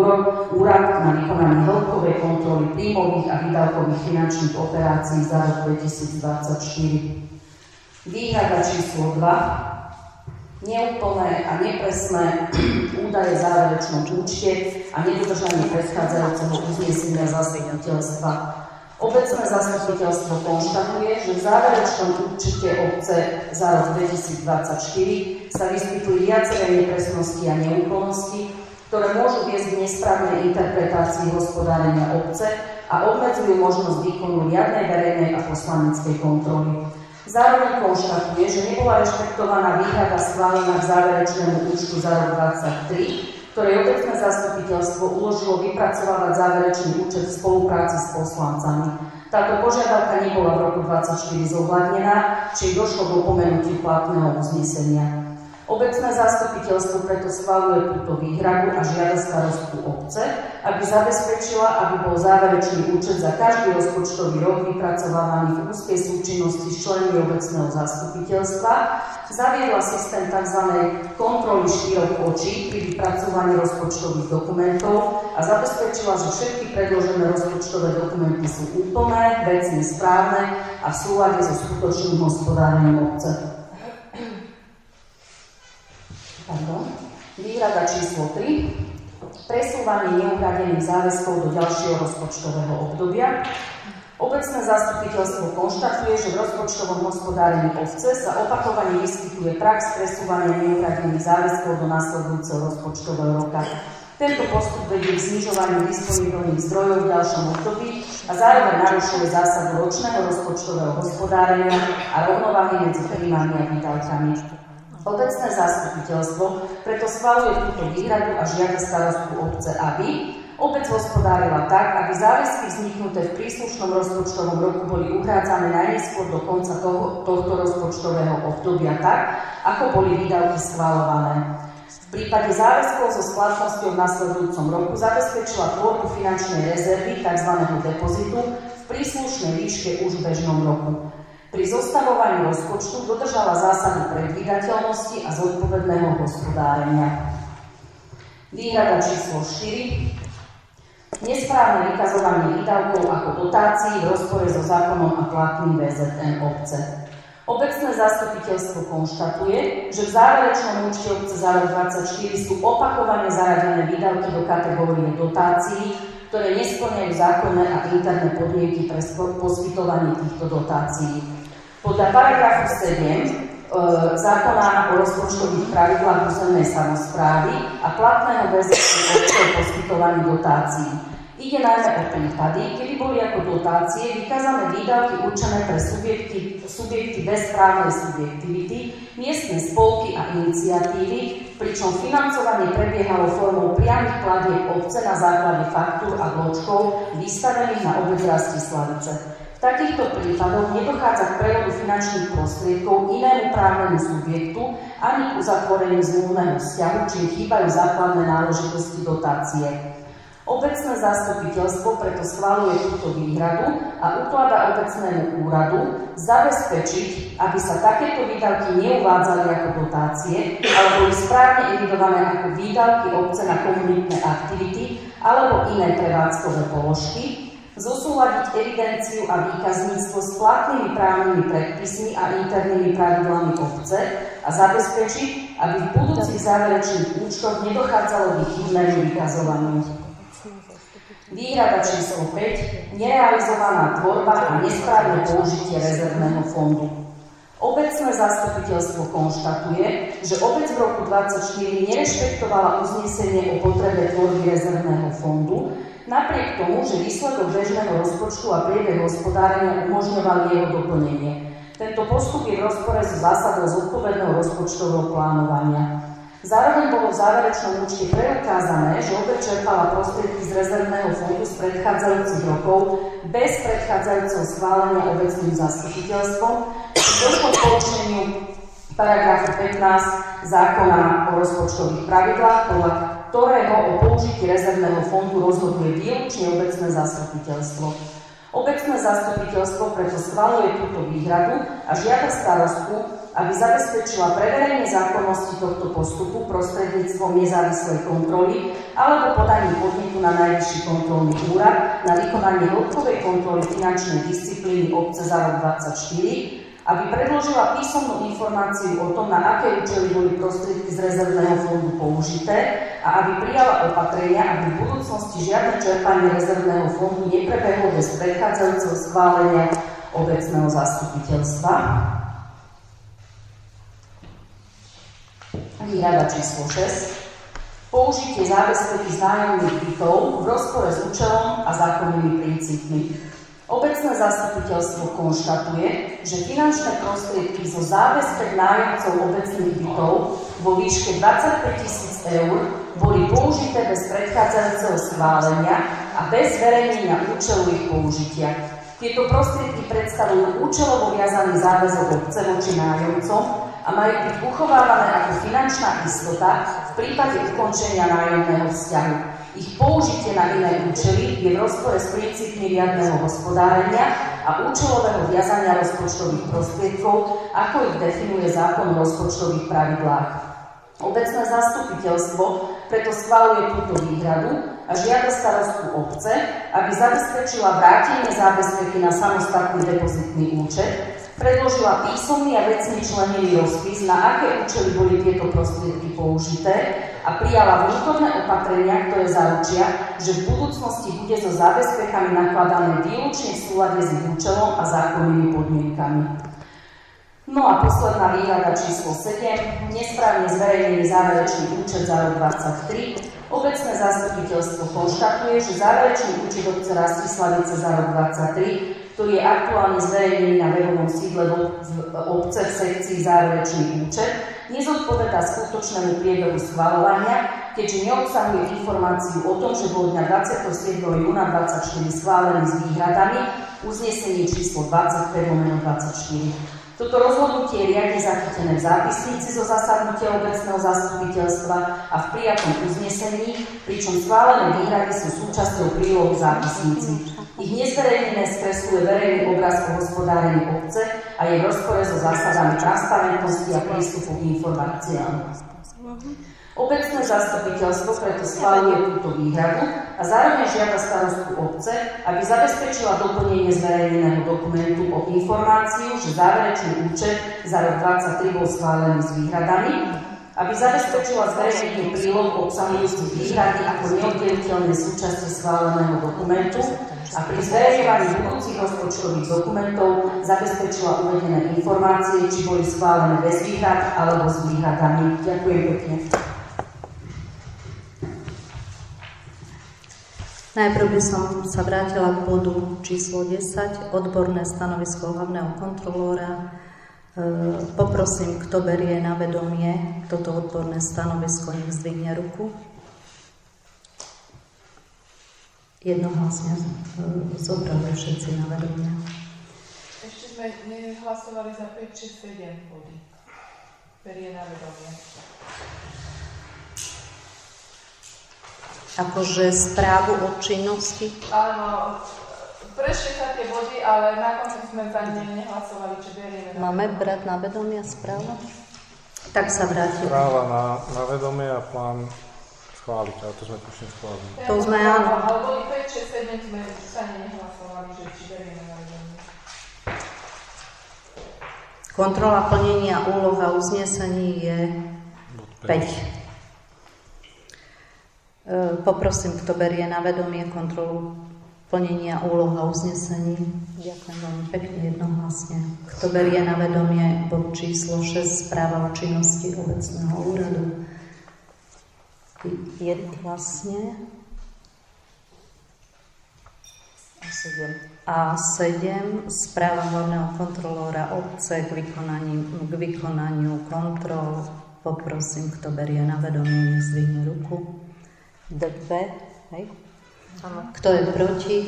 úrad na vykonanie hĺbkovej kontroly príjmových a výdavkových finančných operácií za rok 2024. Výhrada číslo 2. Neúplné a nepresné údaje v záverečnom účte a nedodržanie predchádzajúceho uznesenia zastupiteľstva. Obecné zastupiteľstvo konštatuje, že v záverečnom účte obce za rok 2024 sa vyskytli viaceré nepresnosti a neúplnosti, ktoré môžu viesť k nesprávnej interpretácii hospodárenia obce a obmedzujú možnosť výkonu riadnej verejnej a poslaneckej kontroly. Zároveň konštatuje, že nebola rešpektovaná výhrada schválená k záverečnému účtu za rok 2023, ktorej obecné zastupiteľstvo uložilo vypracovávať záverečný účet v spolupráci s poslancami. Táto požiadavka nebola v roku 2024 zohľadnená, či došlo k opomenutiu platného uznesenia. Obecné zastupiteľstvo preto schvaľuje túto výhradu a žiada starostku obce, aby zabezpečila, aby bol záverečný účet za každý rozpočtový rok vypracovávaný v úzkej súčinnosti s členmi obecného zastupiteľstva, zaviedla systém tzv. Kontroly štyroch očí pri vypracovaní rozpočtových dokumentov a zabezpečila, že všetky predložené rozpočtové dokumenty sú úplné, vecne správne a v súlade so skutočným hospodárením obce. Výhrada číslo 3. Presúvanie neuhradených záväzkov do ďalšieho rozpočtového obdobia. Obecné zastupiteľstvo konštatuje, že v rozpočtovom hospodárení obce sa opakovane vyskytuje prax presúvania neuhradených záväzkov do nasledujúceho rozpočtového roka. Tento postup vedie k znižovaniu disponibilných zdrojov v ďalšom období a zároveň narušuje zásadu ročného rozpočtového hospodárenia a rovnováhy medzi príjmami a výdavkami. Obecné zastupiteľstvo preto schvaľuje túto výhradu a žiada starostku obce, aby obec hospodárila tak, aby záväzky vzniknuté v príslušnom rozpočtovom roku boli uhrádzané najneskôr do konca tohto rozpočtového obdobia tak, ako boli výdavky schvaľované. V prípade záväzkov so splatnosťou v nasledujúcom roku zabezpečila tvorbu finančnej rezervy, tzv. Depozitu, v príslušnej výške už v bežnom roku. Pri zostavovaní rozpočtu dodržala zásadu predvídateľnosti a zodpovedného hospodárenia. Výhrada číslo 4. Nesprávne vykazovanie výdavkov ako dotácií v rozpore so zákonom a platným VZN obce. Obecné zastupiteľstvo konštatuje, že v záverečnom účte obce za rok 2024 sú opakovane zaradené výdavky do kategórie dotácií, ktoré nesplňajú zákonné a interné podmienky pre poskytovanie týchto dotácií. Podľa paragrafu 7 zákona o rozpočtových pravidlách územnej samosprávy a platného VZN obce o poskytovaní dotácií. Ide najmä o prípady, kedy boli ako dotácie vykázané výdavky určené pre subjekty bez právnej subjektivity, miestne spolky a iniciatívy, pričom financovanie prebiehalo formou priamych platieb obce na základe faktúr a bločkov vystavených na obec Rastislavice. V takýchto prípadoch nedochádza k prevodu finančných prostriedkov inému právnemu subjektu ani k uzatvoreniu zmluvného vzťahu, čím chýbajú základné náležitosti dotácie. Obecné zastupiteľstvo preto schvaľuje túto výhradu a ukladá obecnému úradu zabezpečiť, aby sa takéto výdavky neuvádzali ako dotácie, ale boli správne evidované ako výdavky obce na komunitné aktivity alebo iné prevádzkové položky, zosúladiť evidenciu a výkazníctvo s platnými právnymi predpismi a internými pravidlami obce a zabezpečiť, aby v budúcich záverečných účtoch nedochádzalo k chybnému vykazovaniu. Výhrada číslo 5. Nerealizovaná tvorba a nesprávne použitie rezervného fondu. Obecné zastupiteľstvo konštatuje, že obec v roku 2024 nerešpektovala uznesenie o potrebe tvorby rezervného fondu, napriek tomu, že výsledok bežného rozpočtu a priebeh hospodárenia umožňovali jeho doplnenie. Tento postup je v rozpore so zásadou zodpovedného rozpočtového plánovania. Zároveň bolo v záverečnom účte preukázané, že obec čerpala prostriedky z rezervného fondu z predchádzajúcich rokov bez predchádzajúceho schválenia obecným zastupiteľstvom, došlo k porušeniu paragrafu 15 zákona o rozpočtových pravidlách, podľa ktorého o použití rezervného fondu rozhoduje výlučne obecné zastupiteľstvo. Obecné zastupiteľstvo preto schvaľuje túto výhradu a žiada starostku, aby zabezpečila preverenie zákonnosti tohto postupu prostredníctvom nezávislej kontroly alebo podaním podnetu na Najvyšší kontrolný úrad na vykonanie hĺbkovej kontroly finančnej disciplíny obce za rok 2024, aby predložila písomnú informáciu o tom, na aké účely boli prostriedky z rezervného fondu použité a aby prijala opatrenia, aby v budúcnosti žiadne čerpanie rezervného fondu neprebehlo bez predchádzajúceho schválenia obecného zastupiteľstva. Výhrada číslo 6. Použitie zábezpeky z nájomných bytov v rozpore s účelom a zákonnými princípmi. Obecné zastupiteľstvo konštatuje, že finančné prostriedky zo zábezpek nájomcov obecných bytov vo výške 25 000 eur boli použité bez predchádzajúceho schválenia a bez zverejnenia účelu ich použitia. Tieto prostriedky predstavujú účelovo viazaný záväzok obce voči nájomcom a majú byť uchovávané ako finančná istota v prípade ukončenia nájomného vzťahu. Ich použitie na iné účely je v rozpore s princípmi riadneho hospodárenia a účelového viazania rozpočtových prostriedkov, ako ich definuje zákon o rozpočtových pravidlách. Obecné zastupiteľstvo preto schvaľuje túto výhradu a žiada starostku obce, aby zabezpečila vrátenie zábezpeky na samostatný depozitný účet, predložila písomný a vecne členený rozpis, na aké účely boli tieto prostriedky použité a prijala vnútorné opatrenia, ktoré zaručia, že v budúcnosti bude so zábezpekami nakladané výlučne v súlade s ich účelom a zákonnými podmienkami. No a posledná výhrada číslo 7. Nesprávne zverejnený záverečný účet za rok 2023. Obecné zastupiteľstvo konštatuje, že záverečný účet obce Rastislavice za rok 2023, ktorý je aktuálne zverejnený na webovom sídle obce v sekcii záverečný účet, nezodpovedá skutočnému priebehu schvaľovania, keďže neobsahuje informáciu o tom, že bol dňa 27. júna 2024 schválený s výhradami uznesenie číslo 25/24. Toto rozhodnutie je riadne zachytené v zápisnici zo zasadnutia obecného zastupiteľstva a v prijatom uznesení, pričom schválené výhrady sú súčasťou prílohy zápisnici. Ich nezverejnené skresluje verejný obraz o hospodárení obce a je v rozpore so zásadami transparentnosti a prístupu k informáciám. Obecné zastupiteľstvo preto schvaľuje túto výhradu a zároveň žiada starostku obce, aby zabezpečila doplnenie zverejneného dokumentu o informáciu, že záverečný účet za rok 2023 bol schválený s výhradami, aby zabezpečila zverejnenie príloh obsahujúcich výhrady ako neoddeliteľné súčasti schváleného dokumentu a pri zverejňovaní budúcich rozpočtových dokumentov zabezpečila uvedené informácie, či boli schválené bez výhrad alebo s výhradami. Ďakujem pekne. Najprv by som sa vrátila k bodu číslo 10, odborné stanovisko hlavného kontrolóra. Poprosím, kto berie na vedomie toto odborné stanovisko, nech zdvihne ruku. Jednohlasne zobrali všetci na vedomie. Ešte sme nehlasovali za 5, 6, 7 body. Berie na vedomie. Akože správu o činnosti? Áno, prešli sa tie body, ale na konci sme za ne nehlasovali, či berieme na vedomie. Máme brať na vedomie správu? Tak sa vrátime. Správa na vedomie a plán schváliť, ale to sme tušne schválili. To sme áno. Ale boli 5, 6, 7 sme sa nehlasovali, že či berieme na vedomie. Kontrola plnenia úloh a uznesení je 5. Poprosím, kto berie na vedomie kontrolu plnenia úloh a uznesení. Ďakujem veľmi pekne, jednohlasne. Kto berie na vedomie bod číslo 6, správa o činnosti obecného úradu. Jednohlasne. A 7, správa hlavného kontrolóra obce k vykonaniu kontrol. Poprosím, kto berie na vedomie, nech zdvihne ruku. 2, hej? Kto je proti?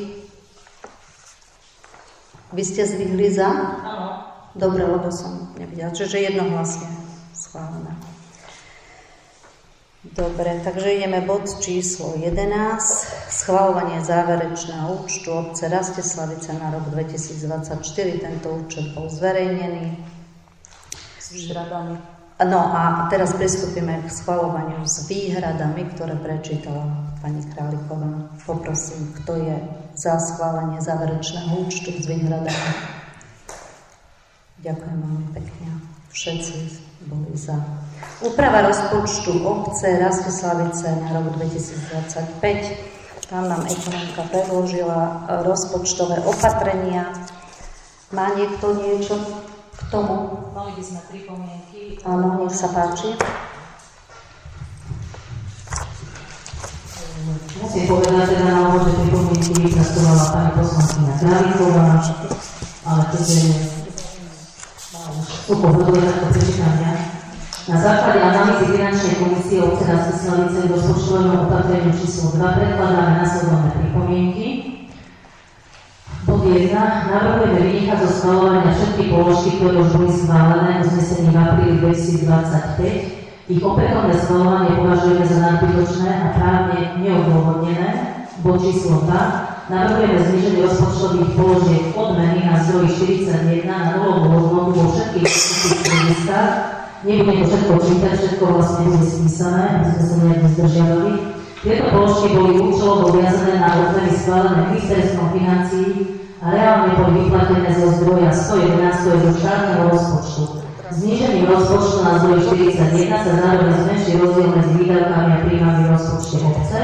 Vy ste zvykli za? Áno. Dobre, lebo som nevidela. Čiže jednohlasne schválené. Dobre, takže ideme bod číslo 11. schvaľovanie záverečného účtu obce Rastislavice na rok 2024. Tento účet bol zverejnený. S výhradami. No a teraz pristúpime k schvaľovaniu s výhradami, ktoré prečítala pani Králiková. Poprosím, kto je za schválenie záverečného účtu s výhradami. Ďakujem veľmi pekne. Všetci boli za. Úprava rozpočtu obce Rastislavice na rok 2025. Tam nám ekonomka predložila rozpočtové opatrenia. Má niekto niečo k tomu? Mali by sme pripomienky. Áno, nech sa páči. Musím povedať, že na úvod, že pripomienky vypracovala pani poslankyňa Králiková, ale keďže sú pohodové, tak to prečítam ja. Na základe analýzy finančnej komisie obce Rastislavice k rozpočtovému opatreniu číslo 2 predkladáme nasledovné pripomienky. Bod 1. Navrhujeme vynechať zo schvaľovania všetky položky, ktoré už boli schválené uznesením v apríli 2025. Ich opätovné schvaľovanie považujeme za nadbytočné a právne neodôvodnené. Bod číslo 2. Navrhujeme zníženie rozpočtových položiek odmeny na zdroji 41 na nulovú hodnotu vo všetkých listách. Nebudem to všetko čítať, všetko vlastne bude spísané, aby sme sa nejak nezdržiavali. Tieto položky boli účelovo viazané na odmeny schválené ministerstvom financií a reálne boli vyplatené zo zdroja 111, to je zo štátneho rozpočtu. Znížením rozpočtu na zdroj 41 sa zároveň zmenší rozdiel medzi výdavkami a príjmami v rozpočte obce.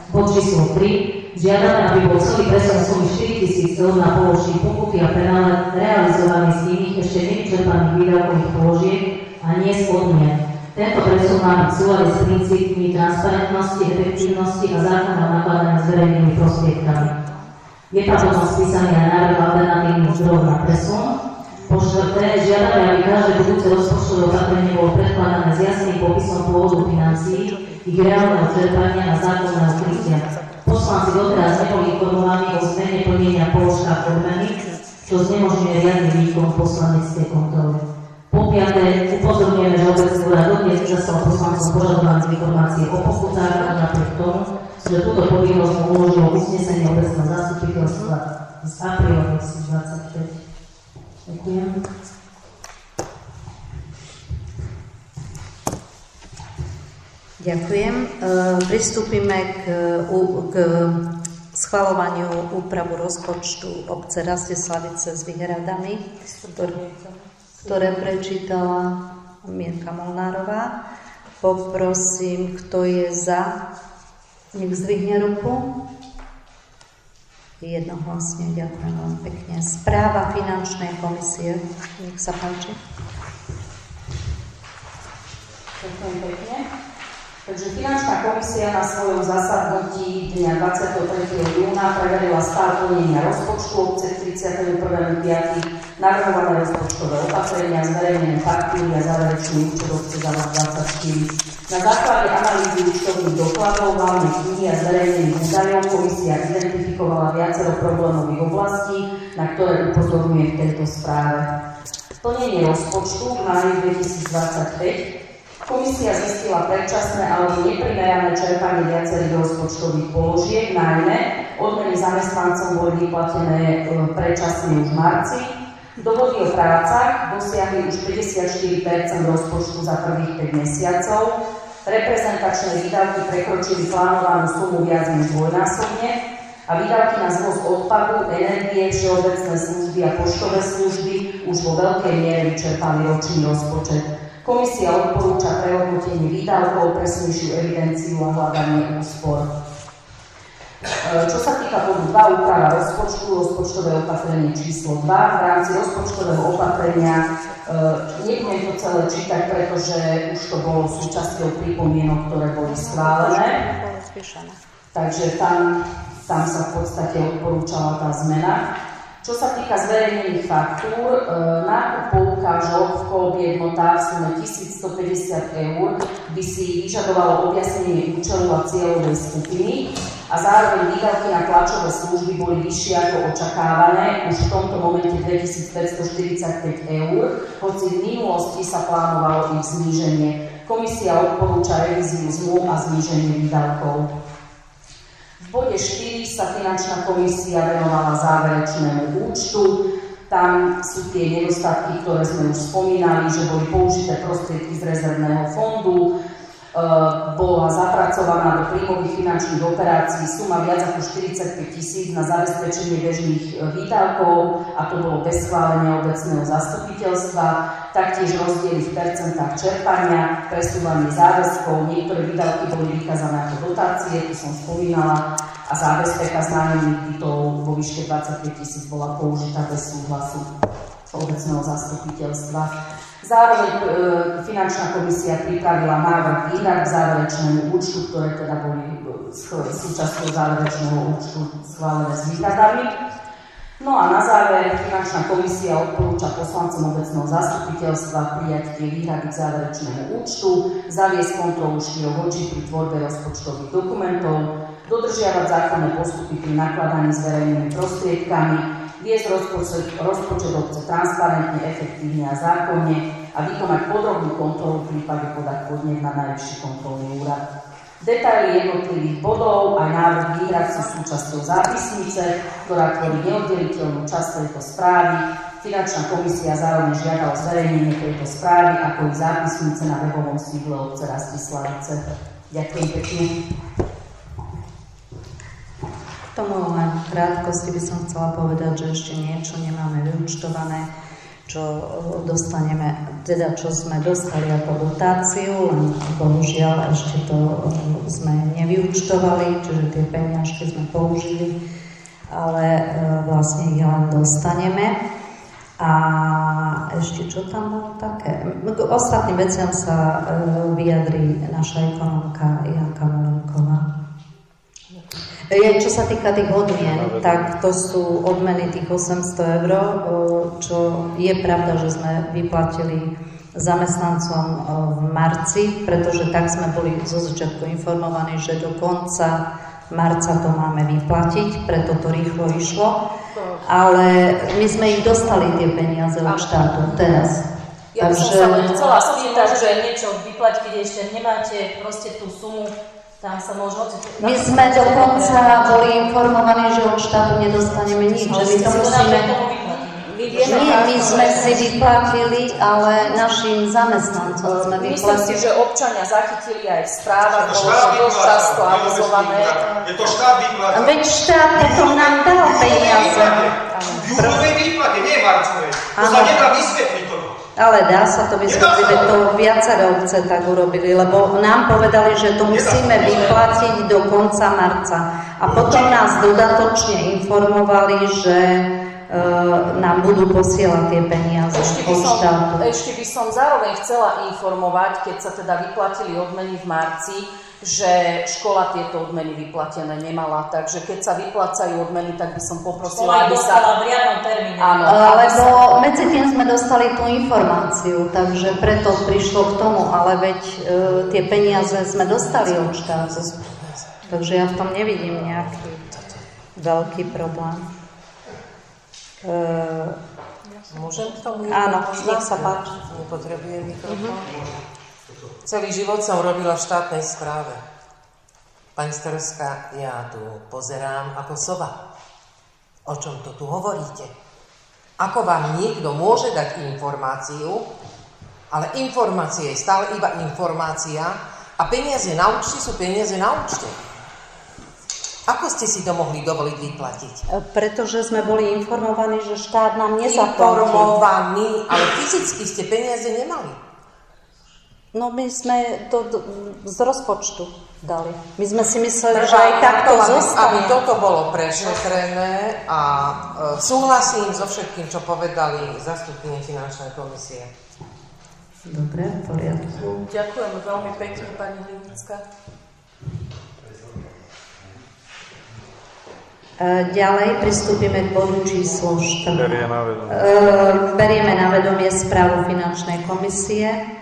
Bod číslo 3. Žiadame, aby bol celý presun sumy 4 000 eur na položky pokuty a penále realizovaný z iných ešte nevyčerpaných výdavkových položiek a nie z odmien. Tento presun má byť v súlade s princípmi transparentnosti, efektívnosti a zákona o nakladaní s verejnými prostriedkami. Je tam potom spísaný aj návrh alternatívnych zdrojov na presun. Po štvrté, žiadame, aby každé budúce rozpočtové opatrenie bolo predkladané s jasným popisom pôvodu financií, ich reálneho čerpania a zákonného krytia. Poslanci doteraz neboli informovaní o zmene plnenia položkách odmeny, čo znemožňuje riadny výkon poslaneckej kontroly. Po piaté, upozorňujeme, že obecný úrad dodnes zastal poslancom požadované informácie o pokutách a napriek tomu, že túto povinnosť mu uložilo uznesenie obecného zastupiteľstva z apríla 2025. Ďakujem. Ďakujem. Pristúpime k schvaľovaniu úpravu rozpočtu obce Rastislavice s výhradami, ktoré prečítala Mirka Molnárová. Poprosím, kto je za, nech zdvihne ruku. Jednohlasne, ďakujem vám pekne. Správa finančnej komisie, nech sa páči. Ďakujem pekne. Takže finančná komisia na svojom zasadnutí dňa 23. júna preverila stav plnenia rozpočtu obce 31.5. navrhované rozpočtové opatrenia, zverejnené faktúry a záverečný účet obce za rok 2024. Na základe analýzy účtovných dokladov, hlavnej knihy a zverejnených údajov komisia identifikovala viacero problémových oblastí, na ktoré upozorňuje v tejto správe. Plnenie rozpočtu v máji 2025. Komisia zistila predčasné alebo neprimerané čerpanie viacerých rozpočtových položiek, najmä odmeny zamestnancom boli vyplatené predčasne už v marci. Dohody o prácach dosiahli už 54% rozpočtu za prvých 5 mesiacov. Reprezentačné výdavky prekročili plánovanú sumu viac než dvojnásobne a výdavky na zvoz odpadu, energie, všeobecné služby a poštové služby už vo veľkej miere vyčerpali ročný rozpočet. Komisia odporúča prehodnotenie výdavkov, presnejšiu evidenciu a hľadanie úspor. Čo sa týka bodu 2, úprava rozpočtu, rozpočtové opatrenie číslo 2. V rámci rozpočtového opatrenia nebudem to celé čítať, pretože už to bolo súčasťou pripomienok, ktoré boli schválené. Takže tam sa v podstate odporúčala tá zmena. Čo sa týka zverejnených faktúr, nákup poukážok v koobjednotách v sume 1150 eur by si vyžadovalo objasnenie účelu a cieľovej skupiny a zároveň výdavky na tlačové služby boli vyššie ako očakávané, už v tomto momente 2545 eur, hoci v minulosti sa plánovalo ich zníženie. Komisia odporúča revíziu zmluv a zníženie výdavkov. V V bode 4 sa finančná komisia venovala záverečnému účtu. Tam sú tie nedostatky, ktoré sme už spomínali, že boli použité prostriedky z rezervného fondu, bola zapracovaná do príjmových finančných operácií suma viac ako 45 000 na zabezpečenie bežných výdavkov, a to bolo bez schválenia obecného zastupiteľstva, taktiež rozdiely v percentách čerpania, presúvanie záväzkov, niektoré výdavky boli vykázané ako dotácie, to som spomínala, a zábezpeka známených bytov vo výške 25 000 bola použitá bez súhlasu obecného zastupiteľstva. Zároveň finančná komisia pripravila návrh výhrad k záverečnému účtu, ktoré teda boli súčasťou záverečného účtu schválené s výhradami. No a na záver finančná komisia odporúča poslancom obecného zastupiteľstva prijať tie výhrady k záverečnému účtu, zaviesť kontrolu 4 očí pri tvorbe rozpočtových dokumentov, dodržiavať zákonné postupy pri nakladaní s verejnými prostriedkami, viesť rozpočet obce transparentne, efektívne a zákonne a vykonať podrobnú kontrolu v prípade podať podnet na Najvyšší kontrolný úrad. Detaily jednotlivých bodov aj návrh výhrad sú súčasťou zápisnice, ktorá tvorí neoddeliteľnú časť tejto správy. Finančná komisia zároveň žiada o zverejnenie tejto správy ako i zápisnice na webovom sídle obce Rastislavice. Ďakujem pekne. K tomu len v krátkosti by som chcela povedať, že ešte niečo nemáme vyúčtované, čo dostaneme, teda čo sme dostali ako dotáciu, len bohužiaľ ešte to sme nevyúčtovali, čiže tie peniažky sme použili, ale vlastne ich len dostaneme. A ešte čo tam bolo také? K ostatným veciam sa vyjadrí naša ekonomka Janka Molenková. Čo sa týka tých odmien, tak to sú odmeny tých 800 €, čo je pravda, že sme vyplatili zamestnancom v marci, pretože tak sme boli zo začiatku informovaní, že do konca marca to máme vyplatiť, preto to rýchlo išlo, ale my sme ich dostali tie peniaze od štátu teraz. Ja by som sa len chcela spýtať, že niečo vyplatiť, keď ešte nemáte proste tú sumu. Tam sa možno... My sme dokonca boli informovaní, že od štátu nedostaneme nič, že my to musíme... Nie, my sme si vyplatili, ale našim zamestnancom sme vyplatili. Myslím si, že občania zachytili aj v správach, bolo to dosť často avizované. Je to štát vyplátil. Veď štát potom nám dal peniaze. V júlovej výplate, nie marcovej. To sa nedá vysvetliť toto. Ale dá sa to vysvetliť, veď to viaceré obce tak urobili, lebo nám povedali, že to musíme vyplatiť do konca marca. A potom nás dodatočne informovali, že nám budú posielať tie peniaze od štátu. Ešte by som zároveň chcela informovať, keď sa teda vyplatili odmeny v marci, že škola tieto odmeny vyplatené nemala. Takže keď sa vyplácajú odmeny, tak by som poprosila, aby sa... v riadnom termíne. Áno, lebo medzi tým sme dostali tú informáciu, takže preto prišlo k tomu, ale veď tie peniaze sme dostali od štátu. Takže ja v tom nevidím nejaký veľký problém. Môžem k tomu? Áno, nech sa páči. Nepotrebujem mikrofón. Celý život som robila v štátnej správe. Pani starostka, ja tu pozerám ako sova. O čom to tu hovoríte? Ako vám niekto môže dať informáciu, ale informácia je stále iba informácia a peniaze na účte sú peniaze na účte. Ako ste si to mohli dovoliť vyplatiť? Pretože sme boli informovaní, že štát nám nezaplatil. Informovaní, ale fyzicky ste peniaze nemali. No my sme to z rozpočtu dali. My sme si mysleli, že aj takto zostane. Aby toto bolo prešetrené a súhlasím so všetkým, čo povedali zastupkyne finančnej komisie. Dobre, v poriadku. Ďakujem veľmi pekne, pani Hlinická. Ďalej pristúpime k bodu číslo 4. Berieme na vedomie správu finančnej komisie.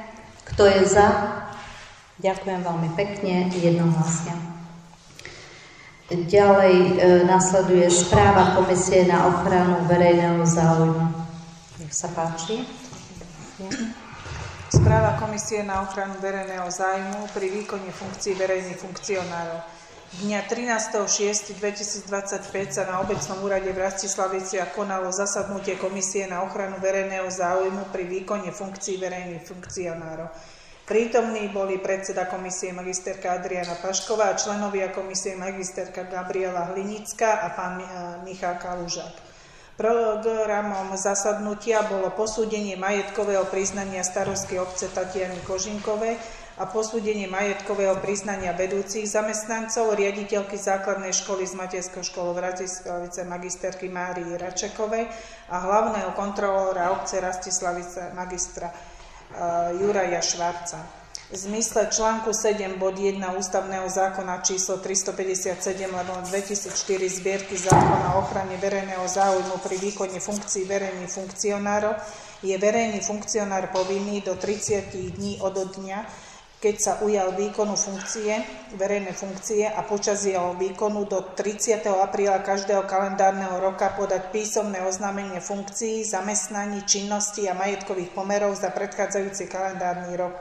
Kto je za? Ďakujem veľmi pekne, jednohlasne. Ďalej nasleduje správa komisie na ochranu verejného záujmu. Nech sa páči. Správa komisie na ochranu verejného záujmu pri výkone funkcií verejných funkcionárov. Dňa 13.6.2025 sa na obecnom úrade v Rastislaviciach konalo zasadnutie Komisie na ochranu verejného záujmu pri výkone funkcií verejných funkcionárov. Prítomní boli predseda komisie magisterka Adriana Pašková a členovia komisie magisterka Gabriela Hlinická a pán Michal Kalužák. Programom zasadnutia bolo posúdenie majetkového priznania starostky obce Tatiany Kožinkovej a posúdenie majetkového priznania vedúcich zamestnancov, riaditeľky základnej školy z Materskej školy v Rastislavice magisterky Márii Račekovej a hlavného kontrolóra obce Rastislavice magistra Juraja Švarca. V zmysle článku 7 bod 1 ústavného zákona číslo 357/2004 zbierky zákona o ochrane verejného záujmu pri výkone funkcií verejných funkcionárov je verejný funkcionár povinný do 30 dní od dňa, keď sa ujal výkonu verejnej funkcie a počas jeho výkonu do 30. apríla každého kalendárneho roka podať písomné oznámenie funkcií, zamestnaní, činností a majetkových pomerov za predchádzajúci kalendárny rok.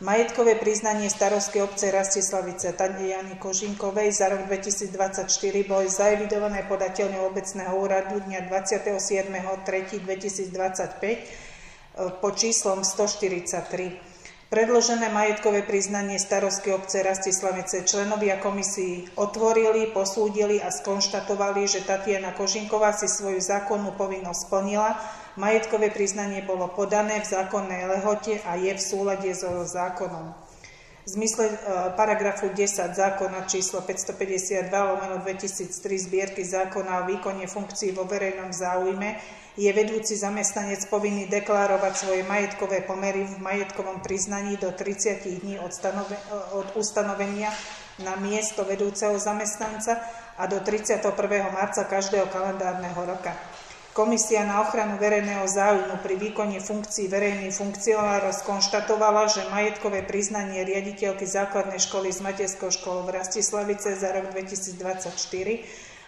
Majetkové priznanie starostky obce Rastislavice Tatiany Kožinkovej za rok 2024 bolo zaevidované podateľňou obecného úradu dňa 27.3.2025 pod číslom 143. Predložené majetkové priznanie starostky obce Rastislavice členovia komisii otvorili, posúdili a skonštatovali, že Tatiana Kožinková si svoju zákonnú povinnosť splnila. Majetkové priznanie bolo podané v zákonnej lehote a je v súlade so zákonom. V zmysle paragrafu 10 zákona číslo 552/2003 zbierky zákona o výkone funkcií vo verejnom záujme je vedúci zamestnanec povinný deklarovať svoje majetkové pomery v majetkovom priznaní do 30 dní od ustanovenia na miesto vedúceho zamestnanca a do 31. marca každého kalendárneho roka. Komisia na ochranu verejného záujmu pri výkone funkcií verejných funkcionárov skonštatovala, že majetkové priznanie riaditeľky základnej školy z Materskej školy v Rastislavice za rok 2024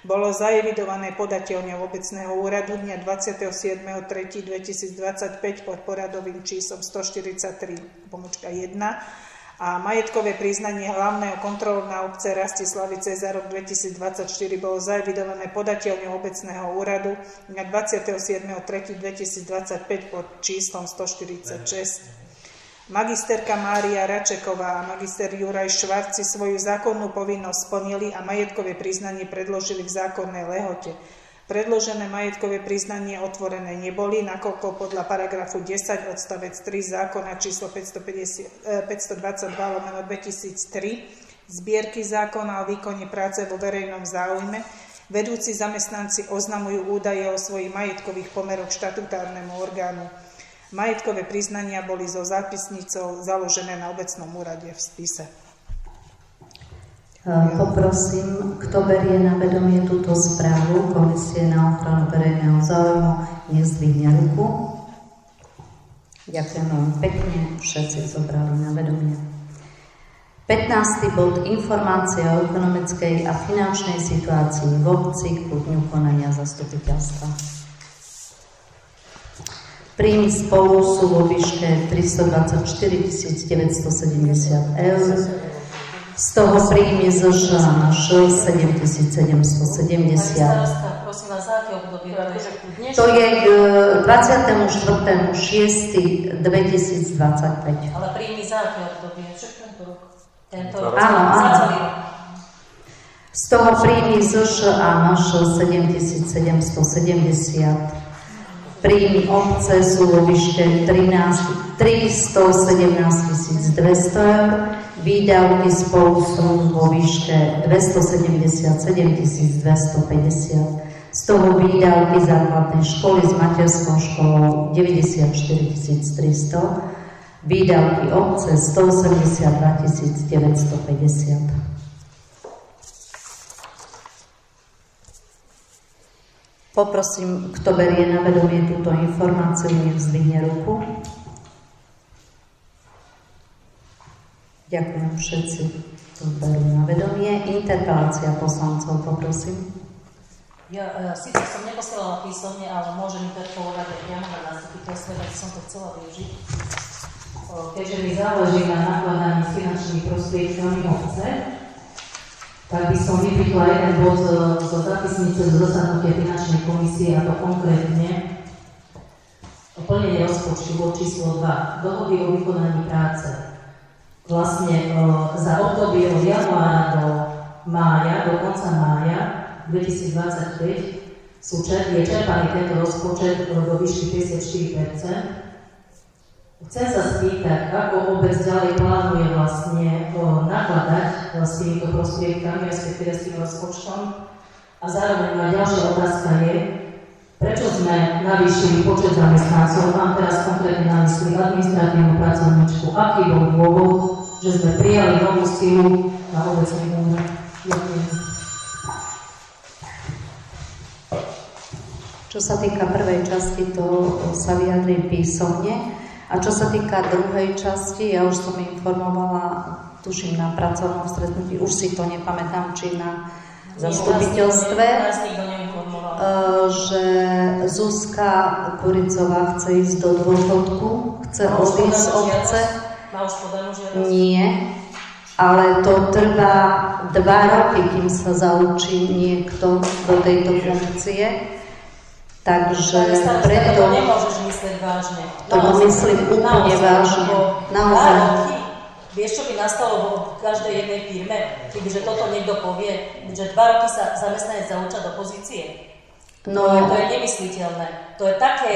bolo zaevidované podateľňou obecného úradu dňa 27.3.2025 pod poradovým číslom 143-1 a majetkové priznanie hlavného kontrolóra obce Rastislavice za rok 2024 bolo zaevidované podateľňou obecného úradu dňa 27.3.2025 pod číslom 146. Magisterka Mária Račeková a magister Juraj Švarci svoju zákonnú povinnosť splnili a majetkové priznanie predložili v zákonnej lehote. Predložené majetkové priznanie otvorené neboli, nakoľko podľa paragrafu 10 odstavec 3 zákona číslo 522/2003 zbierky zákona o výkone práce vo verejnom záujme vedúci zamestnanci oznamujú údaje o svojich majetkových pomeroch štatutárnemu orgánu. Majetkové priznania boli so zápisnicou založené na obecnom úrade v spise. Poprosím, kto berie na vedomie túto správu Komisie na ochranu verejného záujmu, nech zdvihne ruku. Ďakujem veľmi pekne, všetci zobrali na vedomie. 15. bod informácia o ekonomickej a finančnej situácii v obci ku dňu konania zastupiteľstva. Príjmy spolu sú vo výške 324 970 eur. Z toho príjmy ZŠ 7770. To je k 24.6.2025. Ale príjmy za aké obdobie? Tento rok? Áno. Z toho príjmy ZŠ a NŠ 7770. Príjmy obce sú vo výške 317 200 eur, výdavky spolu sú vo výške 277 250. Z toho výdavky základnej školy s materskou školou 94 300, výdavky obce 182 950. Poprosím, kto berie na vedomie túto informáciu, nech zdvihne ruku. Ďakujem všetci, kto berú na vedomie. Interpelácia poslancov, poprosím. Ja síce som neposielala písomne, ale môžem interpelovať aj priamo na zastupiteľstve, tak som to chcela využiť. Keďže mi záleží na nakladaní finančných prostriedkami obce, tak by som vypýtla jeden bod zo zápisnice zo zasadnutia finančnej komisie, a to konkrétne plnenie rozpočtu, bod číslo 2, dohody o vykonaní práce. Vlastne za obdobie od januára do mája, do konca mája 2025 je čerpaný tento rozpočet do výšky 54%. Chcem sa spýtať, ako obec ďalej plánuje vlastne nakladať s týmito prostriedkami, respektíve s tým rozpočtom. A zároveň moja ďalšia otázka je, prečo sme navýšili počet zamestnancov, mám teraz konkrétne na mysli administratívnu pracovníčku, aký bol dôvod, že sme prijali novú silu na obecný úrad. Ďakujem. Čo sa týka prvej časti, to sa vyjadrím písomne. A čo sa týka druhej časti, ja už som informovala, tuším na pracovnom stretnutí, už si to nepamätám, či na zastupiteľstve, že Zuzka Kuricová chce ísť do dôchodku, chce odísť z obce. Nie, ale to trvá 2 roky, kým sa zaučí niekto do tejto funkcie. Takže preto... To nemôžeš myslieť vážne. To myslím úplne vážne. Naozaj. Vieš, čo by nastalo v každej jednej firme, kebyže toto niekto povie, že 2 roky sa zamestnanec zauča do pozície? No, to je nemysliteľné. To je také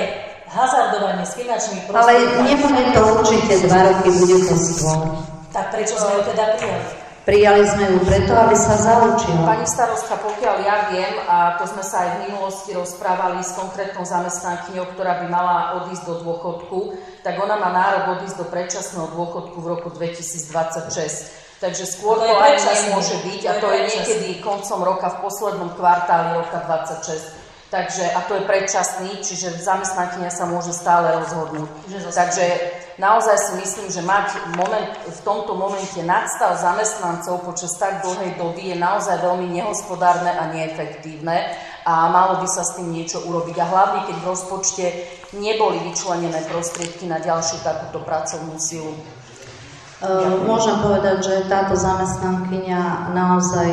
hazardovanie s finančnými prostriedkami. Ale nebude to určite 2 roky, bude to skôr. Tak prečo sme ju teda prijali? Prijali sme ju preto, aby sa zaučila. Pani starostka, pokiaľ ja viem, a to sme sa aj v minulosti rozprávali s konkrétnou zamestnankyňou, ktorá by mala odísť do dôchodku, tak ona má nárok odísť do predčasného dôchodku v roku 2026. Takže skôr to aj nemôže byť, a to je niekedy koncom roka, v poslednom kvartáli roka 2026. Takže, a to je predčasný, čiže zamestnankyňa sa môže stále rozhodnúť. Takže naozaj si myslím, že mať v tomto momente nadstav zamestnancov počas tak dlhej doby je naozaj veľmi nehospodárne a neefektívne a malo by sa s tým niečo urobiť. A hlavne, keď v rozpočte neboli vyčlenené prostriedky na ďalšiu takúto pracovnú silu. Môžem povedať, že táto zamestnankyňa naozaj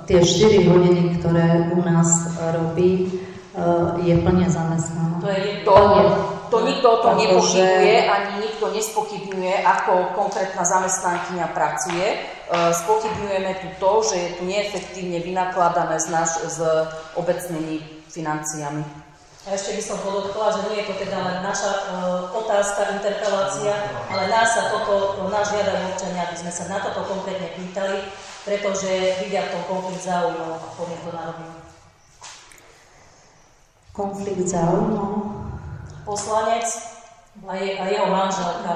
tie 4 hodiny, ktoré u nás robí, je plne zamestnaná. To nikto o tom nepochybuje, ani nikto nespochybňuje, ako konkrétna zamestnankyňa pracuje. Spochybňujeme tu to, že je tu neefektívne vynakladané s obecnými financiami. A ešte by som podotkla, že nie je to teda len naša otázka, interpelácia, ale nás žiadajú občania, aby sme sa na toto konkrétne pýtali, pretože vidia v tom konflikt záujmov, a poviem to na rovinu. Konflikt záujmov? Poslanec a jeho manželka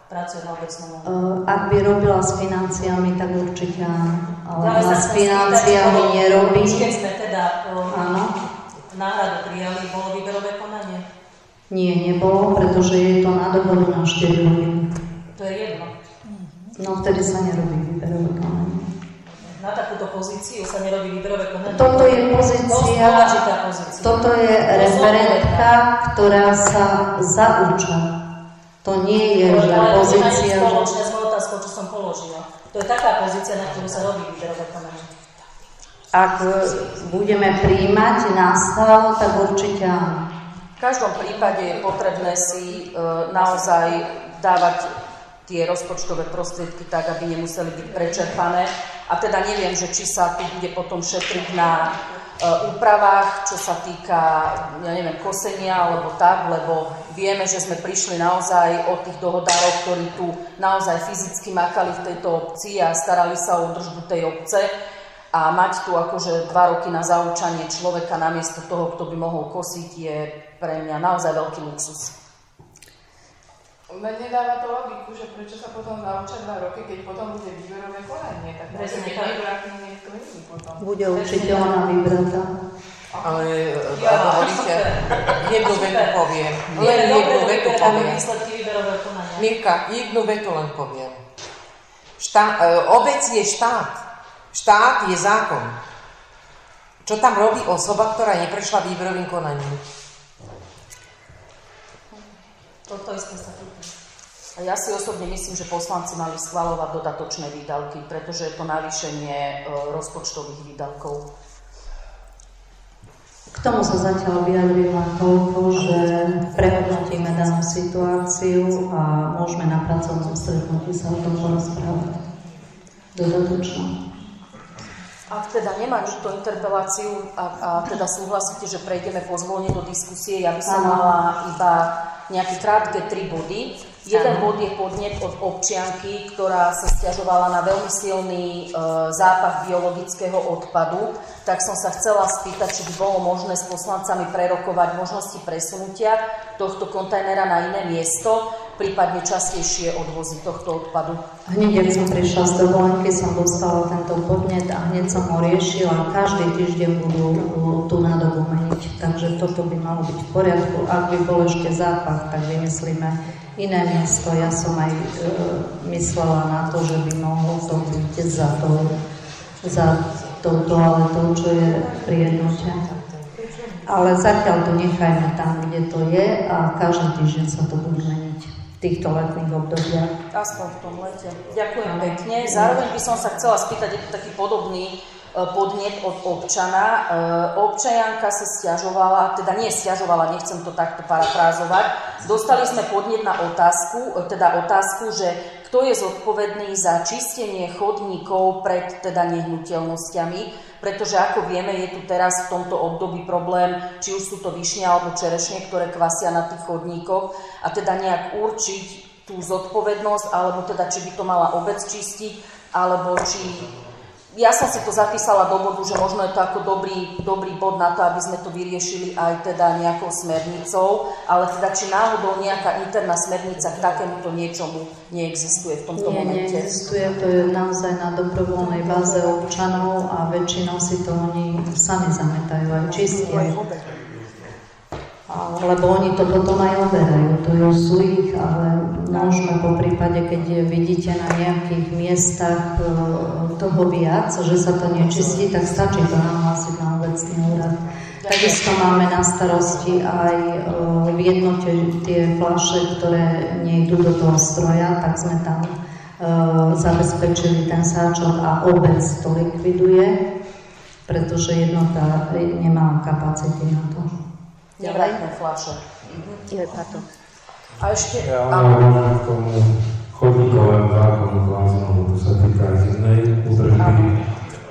pracuje na obecnom úrade. Ak by robila s financiami, tak určite áno. Ale s financiami nerobí. Keď sme teda náhradu prijali, bolo výberové konanie? Nie, nebolo, pretože je to na dohodu na 4 hodiny. To je jedno. No vtedy sa nerobí výberové konanie. Na takúto pozíciu sa nerobí výberové konanie? Toto je pozícia. Toto je referentka, ktorá sa zauča. To nie je pozícia. Spoločne s otázkou, čo som položila. To je taká pozícia, na ktorú sa robí výberové konanie. Ak budeme prijímať nástav, tak určite áno. V každom prípade je potrebné si naozaj dávať tie rozpočtové prostriedky tak, aby nemuseli byť prečerpané. A teda neviem, že či sa tu bude potom šetriť na úpravách, čo sa týka, kosenia alebo tak, lebo vieme, že sme prišli naozaj od tých dohodárov, ktorí tu naozaj fyzicky makali v tejto obci a starali sa o údržbu tej obce. A mať tu akože 2 roky na zaučanie človeka namiesto toho, kto by mohol kosiť, je pre mňa naozaj veľký luxus. Nedáva to logiku, že prečo sa potom zauča 2 roky, keď potom bude výberové konanie. Tak vybratý niekto iný potom. Bude určite ona vybratá. Ale hovoríte, jednu vetu poviem. Len jednu vetu poviem. Mirka, jednu vetu len poviem. Obec je štát. Štát je zákon. Čo tam robí osoba, ktorá neprešla výberovým konaním? Toto isté sa týka. Ja si osobne myslím, že poslanci mali schvaľovať dodatočné výdavky, pretože je to navýšenie rozpočtových výdavkov. K tomu sa zatiaľ vyjadrila toľko, že prehodnotíme danú situáciu a môžeme na pracovnom stretnutí sa o tom porozprávať. Dodatočno. Ak teda nemá nikto interpeláciu a teda súhlasíte, že prejdeme pozvolne do diskusie, ja by som mala iba nejaké krátke 3 body. Jeden bod je podnet od občianky, ktorá sa sťažovala na veľmi silný zápach biologického odpadu. Tak som sa chcela spýtať, či by bolo možné s poslancami prerokovať možnosti presunutia tohto kontajnera na iné miesto, prípadne častejšie odvozy tohto odpadu. Hneď, keď som prišla z dovolenky, som dostala tento podnet a hneď som ho riešila. Každý týždeň budú tú nádobu meniť, takže toto by malo byť v poriadku. Ak by bol ešte zápach, tak vymyslíme iné miesto. Ja som aj myslela na to, že by mohlo to byť za tou toaletou, čo je pri jednote. Ale zatiaľ to nechajme tam, kde to je a každý týždeň sa to bude meniť v týchto letných obdobiach. Aspoň v tom lete. Ďakujem pekne. Zároveň by som sa chcela spýtať, je to taký podobný podnet od občana. Občianka sa sťažovala, teda nie sťažovala, nechcem to takto parafrázovať. Dostali sme podnet na otázku, že kto je zodpovedný za čistenie chodníkov pred teda nehnuteľnosťami, pretože ako vieme, je tu teraz v tomto období problém, či už sú to višne alebo čerešne, ktoré kvasia na tých chodníkoch a teda nejak určiť tú zodpovednosť, alebo teda či by to mala obec čistiť, alebo či... Ja som si to zapísala do bodu, že možno je to ako dobrý bod na to, aby sme to vyriešili aj teda nejakou smernicou, ale teda či náhodou nejaká interná smernica k takémuto niečomu neexistuje v tomto momente. Neexistuje, to je naozaj na dobrovoľnej báze občanov a väčšinou si to oni sami zametajú aj čistia. Lebo oni to potom aj overajú, to sú ich, ale môžeme po prípade, keď vidíte na nejakých miestach toho viac, že sa to nečistí, tak stačí to nahlásiť na obecný úrad. Takisto máme na starosti aj v jednote tie fľaše, ktoré nejdú do toho stroja, tak sme tam zabezpečili ten sáčok a obec to likviduje, pretože jednota nemá kapacity na to. Nevratné fľaše. A ešte... Ja môžem k tomu chodníkovému zákonu kvázi, to sa týka aj z inej údržby.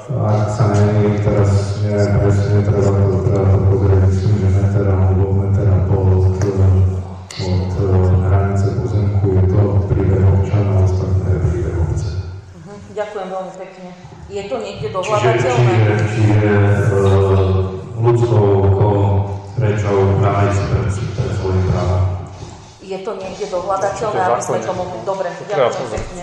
Ak sa nemýlim, teraz neviem presne, treba to pozrieť, myslím, že meter alebo meter a pol od hranice pozemku je to príbeh občana a ostatné je príbeh obce. Ďakujem veľmi pekne. Je to niekde dohľadateľné? Čiže ľudskou rečou rámajci pre svoje práva. Je to niekde dohľadateľné, aby sme to mohli... Dobre, ďakujem pekne.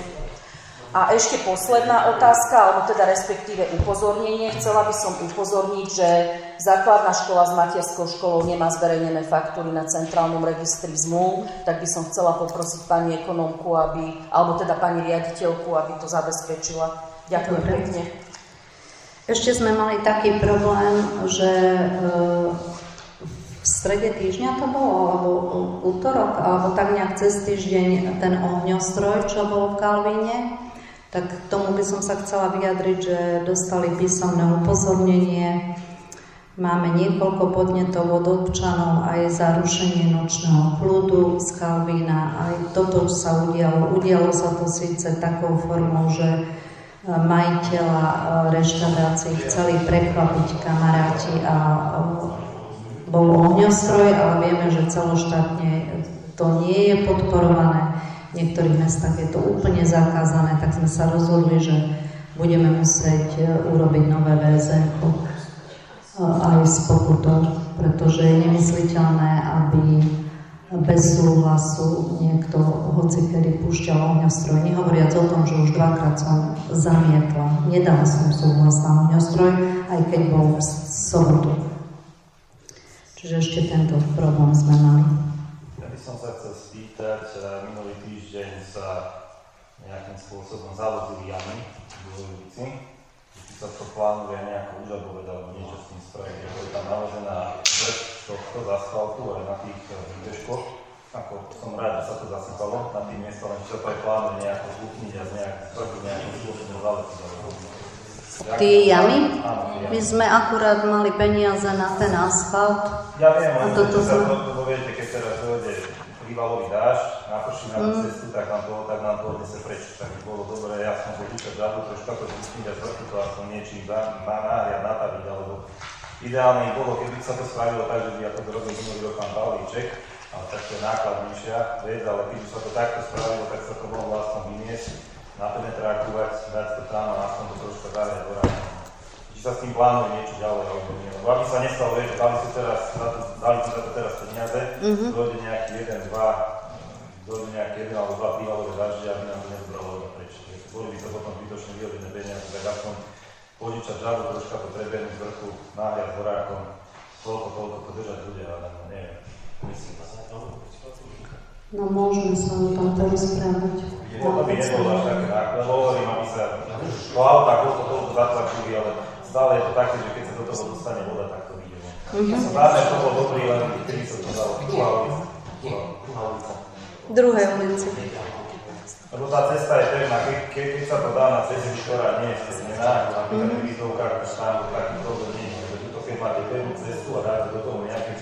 A ešte posledná otázka, alebo teda respektíve upozornenie. Chcela by som upozorniť, že základná škola s materskou školou nemá zverejnené faktúry na centrálnom registri zmluv, tak by som chcela poprosiť pani ekonómku, alebo teda pani riaditeľku, aby to zabezpečila. Ďakujem pekne. Ešte sme mali taký problém, že v strede týždňa to bolo, alebo útorok, alebo tak nejak cez týždeň ten ohňostroj, čo bol v Kalvíne, tak k tomu by som sa chcela vyjadriť, že dostali písomné upozornenie. Máme niekoľko podnetov od občanov aj za rušenie nočného kľudu z Kalvína. Aj toto sa udialo. Udialo sa to síce takou formou, že majiteľa reštaurácií chceli prekvapiť kamaráti a bol ohňostroj, ale vieme, že celoštátne to nie je podporované. V niektorých mestách je to úplne zakázané, tak sme sa rozhodli, že budeme musieť urobiť nové VZN-ko aj s pokutou, pretože je nemysliteľné, aby bez súhlasu niekto hocikedy púšťal ohňostroj. Nehovoriac o tom, že už dvakrát som zamietla. Nedala som súhlas na ohňostroj, aj keď bol v sobotu. Čiže ešte tento problém sme mali. Ja by som sa chcel spýtať, minulý týždeň sa nejakým spôsobom zavodili jamy v ulici. Či sa to plánuje nejako užabovať alebo niečo s tým spraviť. Je tam naložená prečo tohto z asfaltu aj na tých výbežkoch a ako som rád, že sa to zasypalo na tým miestom, len či sa to aj plánuje nejako zúpniť a zrobiť nejakým spôsobom záletiť. Tie jamy? My sme akurát mali peniaze na ten asfalt. Ja viem, ale lebo viete, keď teraz dojde prívalový dážď, naprší na tú cestu, tak nám to odnese preč. Tak by bolo dobré, ja som vyčať žadu, trošku to zúpniť a zvrchu to aspoň niečím náhľad nataviť, alebo ideálne bolo, keby sa to spravilo tak, že by ako robil minulý rok pán balíček, ale tak to je nákladnejšia vec, ale keby sa to takto spravilo, tak sa to bolo vlastne vyniesť, napenetrákovať, dať to tam a aspoň to troška záhľad do rána. Či sa s tým plánuje niečo ďalej, alebo nie. Lebo aby sa nestalo, že dali si za to teraz peniaze, dojde nejaký jeden alebo dva prívalové dažde, aby nám to nezobralo iba preč. Boli by to potom zbytočne vyhodené peniaze, tak aspoň požičať žadu, troška to trebenú z vrchu, náhľad s horákom, toľko držať ľudia, ale neviem. Myslím sa. No môžeme sa o tom porozprávať. To by nebolo až také náklad. Hovorím, aby sa po autách toľko zatlačili, ale stále je to také, že keď sa do toho dostane voda, tak to vyjde. Záme, to bol dobrý, len kedy sa to dalo. Druhá ulica. Druhej ulici. Lebo tá cesta je pevná, keď sa to dá na ceste, ktorá nie je steznená, napríklad v výzdovkách, tam taký problém nie je. Keď máte pevnú cestu a dáte do toho nejaký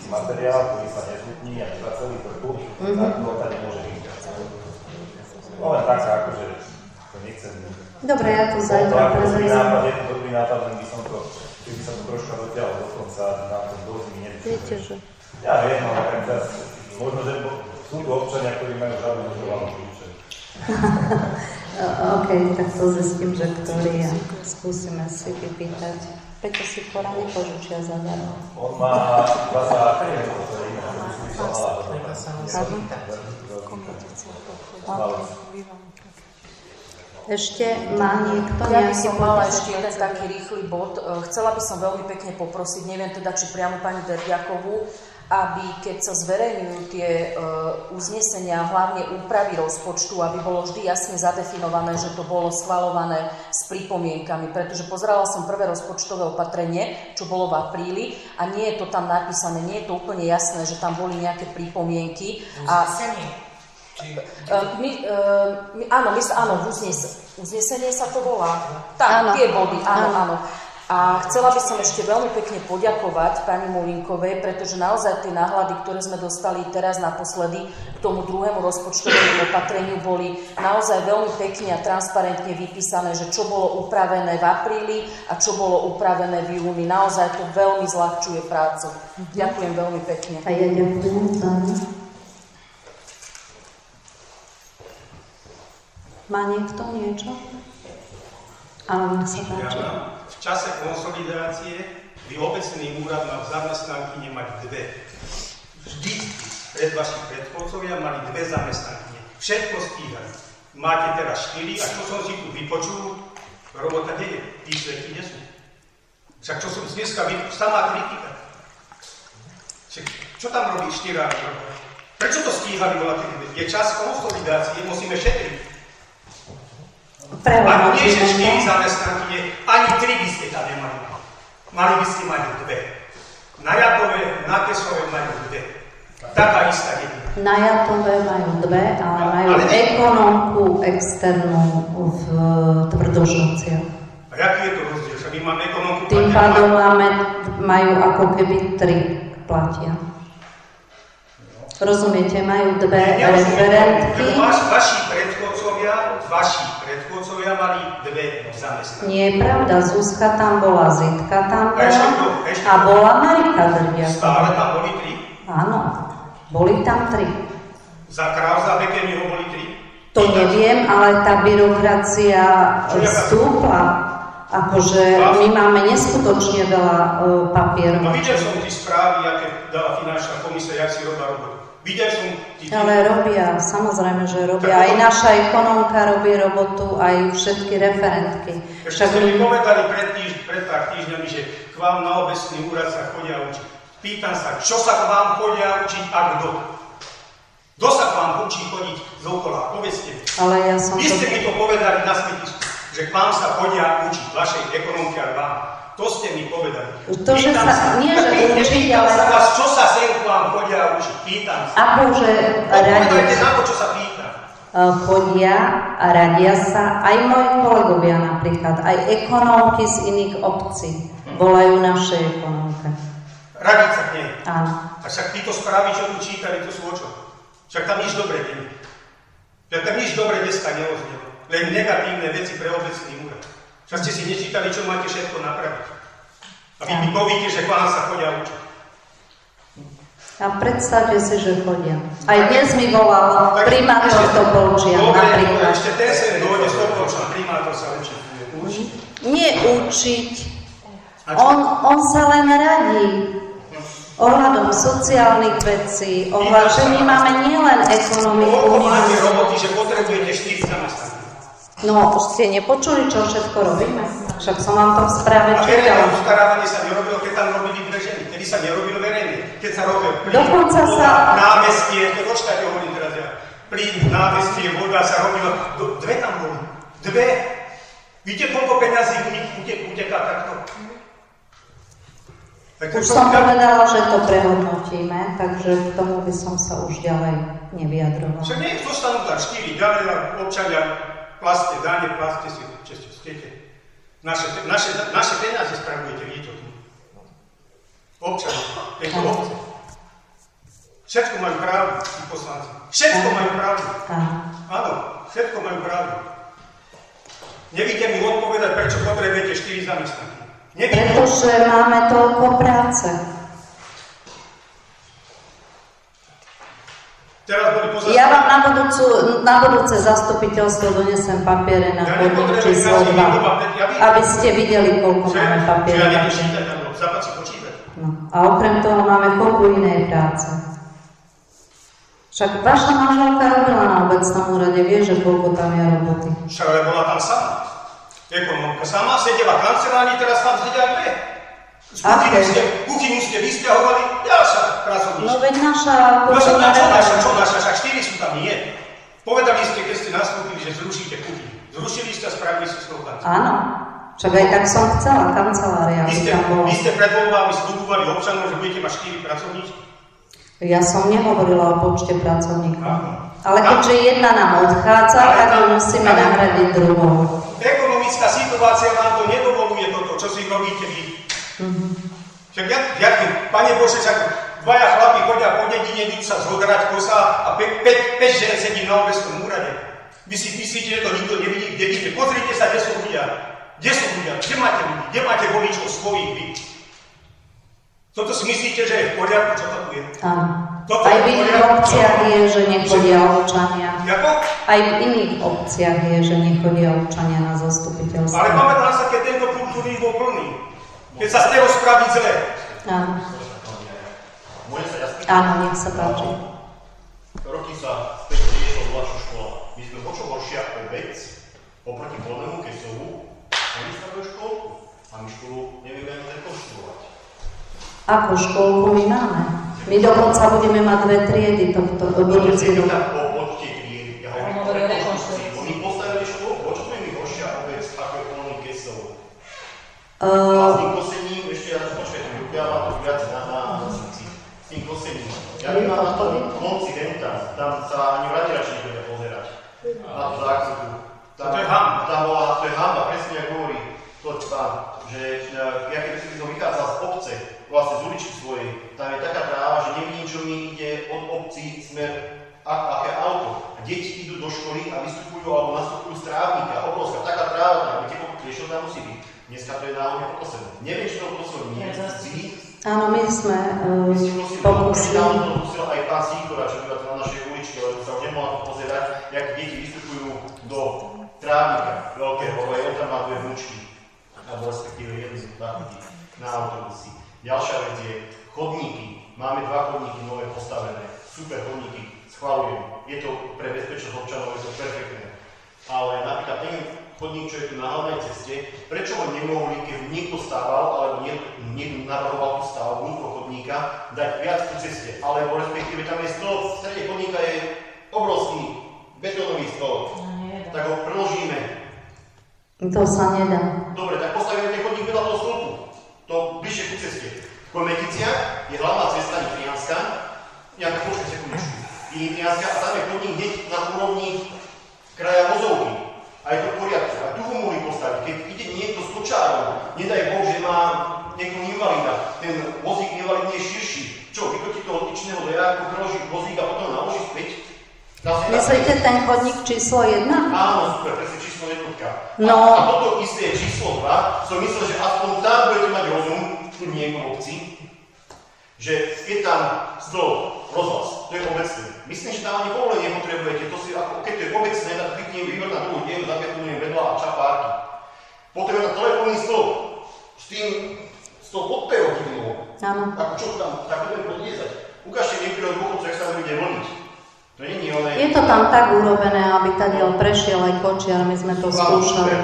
materiál, ktorý sa nezhutní a za celý vrchu, tak to tady môže byť. No len tak, akože to nechcem. Dobre, ja to zajtra prezrezám. Je to dobrý nápad, len by som to, keby sa to troška dotiaľo do konca, na tom dozmi nevyšlo. Viete, že? Ja viem, ale tak teraz, možno, že sú tu občania, ktorí majú žadu možnovanú kľúče. OK, tak to zistím, že ktorý a skúsime si vypýtať. Peťo si pora nepožičia zadarmo. On má bazár, Ešte má niekto nejaký... Ja by som mala ešte jeden taký rýchly bod. Chcela by som veľmi pekne poprosiť, neviem teda, či priamo pani Derdiakovú, aby keď sa zverejňujú tie uznesenia, hlavne úpravy rozpočtu, aby bolo vždy jasne zadefinované, že to bolo schvaľované s pripomienkami, pretože pozerala som prvé rozpočtové opatrenie, čo bolo v apríli a nie je to tam napísané, nie je to úplne jasné, že tam boli nejaké pripomienky. Áno, uznesenie sa to volá. Tak, tie body, áno. A chcela by som ešte veľmi pekne poďakovať pani Molinkovej, pretože naozaj tie náhľady, ktoré sme dostali teraz naposledy k tomu druhému rozpočtovému opatreniu, boli naozaj veľmi pekne a transparentne vypísané, že čo bolo upravené v apríli a čo bolo upravené v júni. Naozaj to veľmi zľahčuje prácu. Ďakujem veľmi pekne. A ja ďakujem. Má niekto niečo? Áno, nech sa páči. V čase konsolidácie by obecný úrad mal zamestnankyne mať dve. Vždy vaši predchodcovia mali dve zamestnankyne. Všetko stíhajú. Máte teraz 4 a čo som si tu vypočul, robota kde je? Výsledky nie sú. Však čo som dneska samá kritika. Čo tam robí 4 roky? Prečo to stíhali voľa? Je čas konsolidácie, musíme šetriť. Ak nie, že 4 zamestnankyne, ani 3 by ste tam nemali. Mali by ste mať 2. Na Jatove, na Tesove majú 2. Taká istá jedina. Na Jatove majú 2, ale majú ekonomku externú v Tvrdožovciach. A jaký je to rozdiel? Že my máme ekonomku... Tým pádom majú ako keby 3 platia. Rozumiete, majú 2 referentky. Vaši predchodcovia mali 2 zamestnanky. Nie je pravda, Zuzka tam bola, Zitka tam bola a bola Marika Drdiaková. Stále tam boli 3? Áno, boli tam 3. Za Krausa Bekemiho boli 3? To neviem, ale tá byrokracia vstúpla. Akože my máme neskutočne veľa papierov. No videl som tí správy, aké dala finančná komisia, jak si robila robotu. Videl som tí... Ale robia, samozrejme, že robia. Aj naša ekonomka robí robotu, aj všetky referentky. Ešte ste mi povedali pred pár týždňami, že k vám na obecný úrad sa chodia učiť. Pýtam sa, čo sa k vám chodia učiť a kto? Kto sa k vám učí chodiť z okola? Povedzte mi. Ale ja som... Vy ste mi to povedali na smetisku, že k vám sa chodia učiť, vašej ekonomke a vám. To ste mi povedali. To, že sa, nie že učiť, ale... Pýtam sa vás, čo sa sem k vám chodia učiť. Pýtam sa. Akože Odpovedajte na to, čo sa pýtam. Chodia a radia sa aj moji kolegovia napríklad, aj ekonómky z iných obcí. Volajú našej ekonómke. Radiť sa k nej. Áno. A však títo správy, čo tu čítali, to sú o čo? Však tam nič dobre nie je. Však tam nič dobre dneska neoznelo. Len negatívne veci pre obecný úrad. Však ste si nečítali, čo máte všetko napraviť. A vy mi povíte, že k vám sa chodia učiť. A predstavte si, že chodia. Aj dnes mi volal primátor Topolčia napríklad. Ešte ten sem dojde z Topolčia, primátor sa učí. Nie učiť. On sa len radí. Ohľadom sociálnych vecí, že my máme nielen ekonomiku. Koľko máte roboty, že potrebujete 4 zamestnaní? No, ste nepočuli, čo všetko robíme? Však som vám to v správe čítala. A verejné obstarávanie sa nerobilo, keď tam robili breženy. Kedy sa nerobilo verejné. Keď sa robil plyn, voda, námestie, to počkajte, hovorím teraz ja. Plyn, námestie, voda sa robilo. Dve tam boli. Dve. Víte, koľko peňazí uteká takto? Už som povedala, že to prehodnotíme, takže k tomu by som sa už ďalej nevyjadrovala. Však nie, zostanú tam 4 ďalej občania, plaste, dáne, plaste si, čo ste. Naše peniaze spravujete, vy to tu. Občania, tieto obce. Všetko majú pravdu, tí poslanci. Všetko majú pravdu. Áno, všetko majú pravdu. Nevíte mi odpovedať, prečo potrebujete 4 zamestnaní. Pretože máme toľko práce. Ja vám na budúce zastupiteľstvo donesem papiere na chodník číslo 2, aby ste videli, koľko máme papiere. No. A okrem toho máme koľko inej práce. Však vaša manželka robila na obecnom úrade, vie, že koľko tam je roboty. Však ale bola tam sama. Ekonomka sama sedela v kancelárii, teraz tam sedia dve. Kuchyňu ste vysťahovali, ďalšia pracovníčka. No veď naša... Čo naša, však 4 sú tam, nie. Povedali ste, keď ste nastúpili, že zrušíte kuchyňu. Zrušili ste a spravili ste z toho kancelárii. Áno, však aj tak som chcela, kancelária. Vy ste pred voľbami slúbovali občanom, že budete mať 4 pracovníčky? Ja som nehovorila o počte pracovníkov. Ale keďže jedna nám odchádza, tak musíme nahradiť druhou. Ekonomická situácia vám to nedovoluje toto, čo si robíte vy. Však Pane Bože, však dvaja chlapi chodia po dedine, idú sa zhodrať kosa a 5 žen sedí na obecnom úrade. Vy si myslíte, že to nikto nevidí v dedine? Pozrite sa, kde sú ľudia. Kde sú ľudia? Kde máte ľudí? Kde máte voličov svojich vy? Toto si myslíte, že je v poriadku, čo to tu je? Áno. Aj v iných obciach je, že nechodia občania. Jako? Aj v iných obciach je, že nechodia občania na zastupiteľstvo. Ale pamätám sa, keď tento kultúrny bol plný. Keď sa stelo spraviť zle. Áno. Áno, nech sa páči. Roky sa späť riešila mladšia škola. My sme o čo horšia obec oproti Polnému Kesovu. Oni stavili školku. A my školu nevieme ani rekonštruovať. Akú školku my máme? My dokonca budeme mať 2 triedy tohto budúci rok. Poďte triedy. Ja hovorím o rekonštrukcii. Oni postavili školku. O čo sme my horšia obec ako je Polný Kesov? A s tým kosením, ešte ja počkajte, ja mám to viac na srdci. S tým kosením. Ja by mám na tom konci Venta, tam sa ani vratiači nebude pozerať. Na tú zákrutu. To je hamba. To je hamba, presne ako hovorí pán, že ja keď som vychádzal z obce, vlastne z uličky svojej, tam je taká tráva, že nevidím, čo mi ide od obcí smer aké auto. A deti idú do školy a vystupujú alebo nastupujú z trávnika, obrovská, taká tráva tam, viete, čo tam musí byť. Dneska to je náhodne pokosené. Neviem, či to pokosené nie je. Áno, my sme pokusili. To pokusil aj pán Síkora, čo býva na našej uličke, lebo sa už nemohla to pozerať, jak deti vystupujú do trávnika veľkého, lebo aj on tam má 2 vnúčky, alebo respektíve jednu z na autobusy. Ďalšia vec je chodníky. Máme 2 chodníky nové postavené. Super chodníky, schvaľujem. Je to pre bezpečnosť občanov, je to perfektné. Ale napríklad ten chodník, čo je tu na hlavnej ceste, prečo ho nemohli, keď niekto stával, alebo niekto navrhoval tú stavbu toho chodníka, dať viac ku ceste. Alebo respektíve tam je stĺp, v strede chodníka je obrovský betónový stĺp. Tak ho preložíme. To sa nedá. Dobre, tak postavíme ten chodník vedľa toho stĺpu. Komekicia je hlavná cesta Nitrianska, nejaká počkaj sekundičku. Nitrianska a tam je podnik hneď na úrovni kraja Vozovky. A je to v poriadku. A tu ho mohli postaviť. Keď ide niekto s kočárom, nedaj Boh, že má niekoho invalida, ten vozík invalidný je širší. Čo, vykotí to od tyčného dojáku, preloží vozík a potom naloží späť? Myslíte ten chodník číslo 1? Áno, super, presne číslo 1. No. A toto isté číslo 2, som myslel, že aspoň tam budete mať rozum, tu nie v obci, že keď tam stĺp, rozhlas, to je obecný. Myslím, že tam ani povolenie nepotrebujete, to si ako, keď to je obecné, tak klikne vývod na druhú dielu, zabetonujem vedľa a čapárky. Potrebujem na telefónny stĺp, s tým stĺp pod perotivnou. Áno. Ako čo tam, tak budeme podliezať. Ukážte niektorého dôchodcu, jak sa bude vlniť. To nie je Je to tam tak urobené, aby tadiaľ prešiel aj kočiar, my sme to skúšali.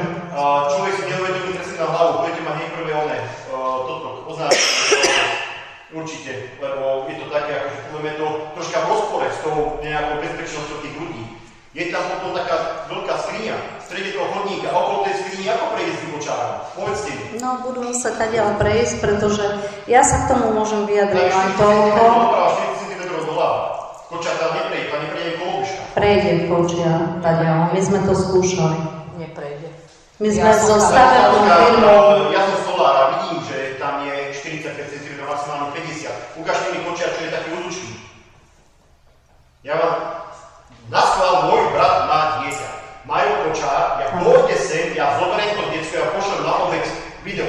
Človek si neuvedomí presne na hlavu, budete mať nejprve toto označenie, určite, lebo je to také, akože povieme to troška v rozpore s tou nejakou bezpečnosťou tých ľudí. Je tam potom taká veľká skriňa v strede toho chodníka, okolo tej skrini, ako prejsť s kočárom? Povedzte mi. No, budú musieť tadiaľ prejsť, pretože ja sa k tomu môžem vyjadriť len toľko. 40 cm doľava. Kočár tam neprejde, tam neprejde kolobežka. Prejde kočiar, tadiaľ. My sme to skúšali. Neprejde. My sme zo stavebnou firmou. Ja som stolár a vidím, že tam je 45 cm, maximálne 50. Ukážte mi kočiar, čo je taký úzučný. Ja vám naschvál, môj brat má dieťa. Majú kočár, ja pôjde sem, ja zoberiem to diecko, ja pošlem na obec video,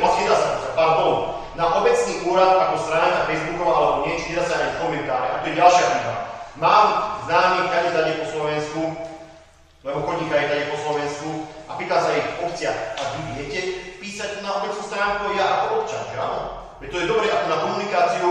na obecný úrad ako stránka Facebooková alebo niečo, nedá sa aj komentáre. A to je ďalšia chyba. Mám známych tady po Slovensku, lebo chodníka je tady po Slovensku a pýtam sa ich v obciach, a vy viete písať na obecnú stránku ja ako občan, že áno? Veď to je dobré ako na komunikáciu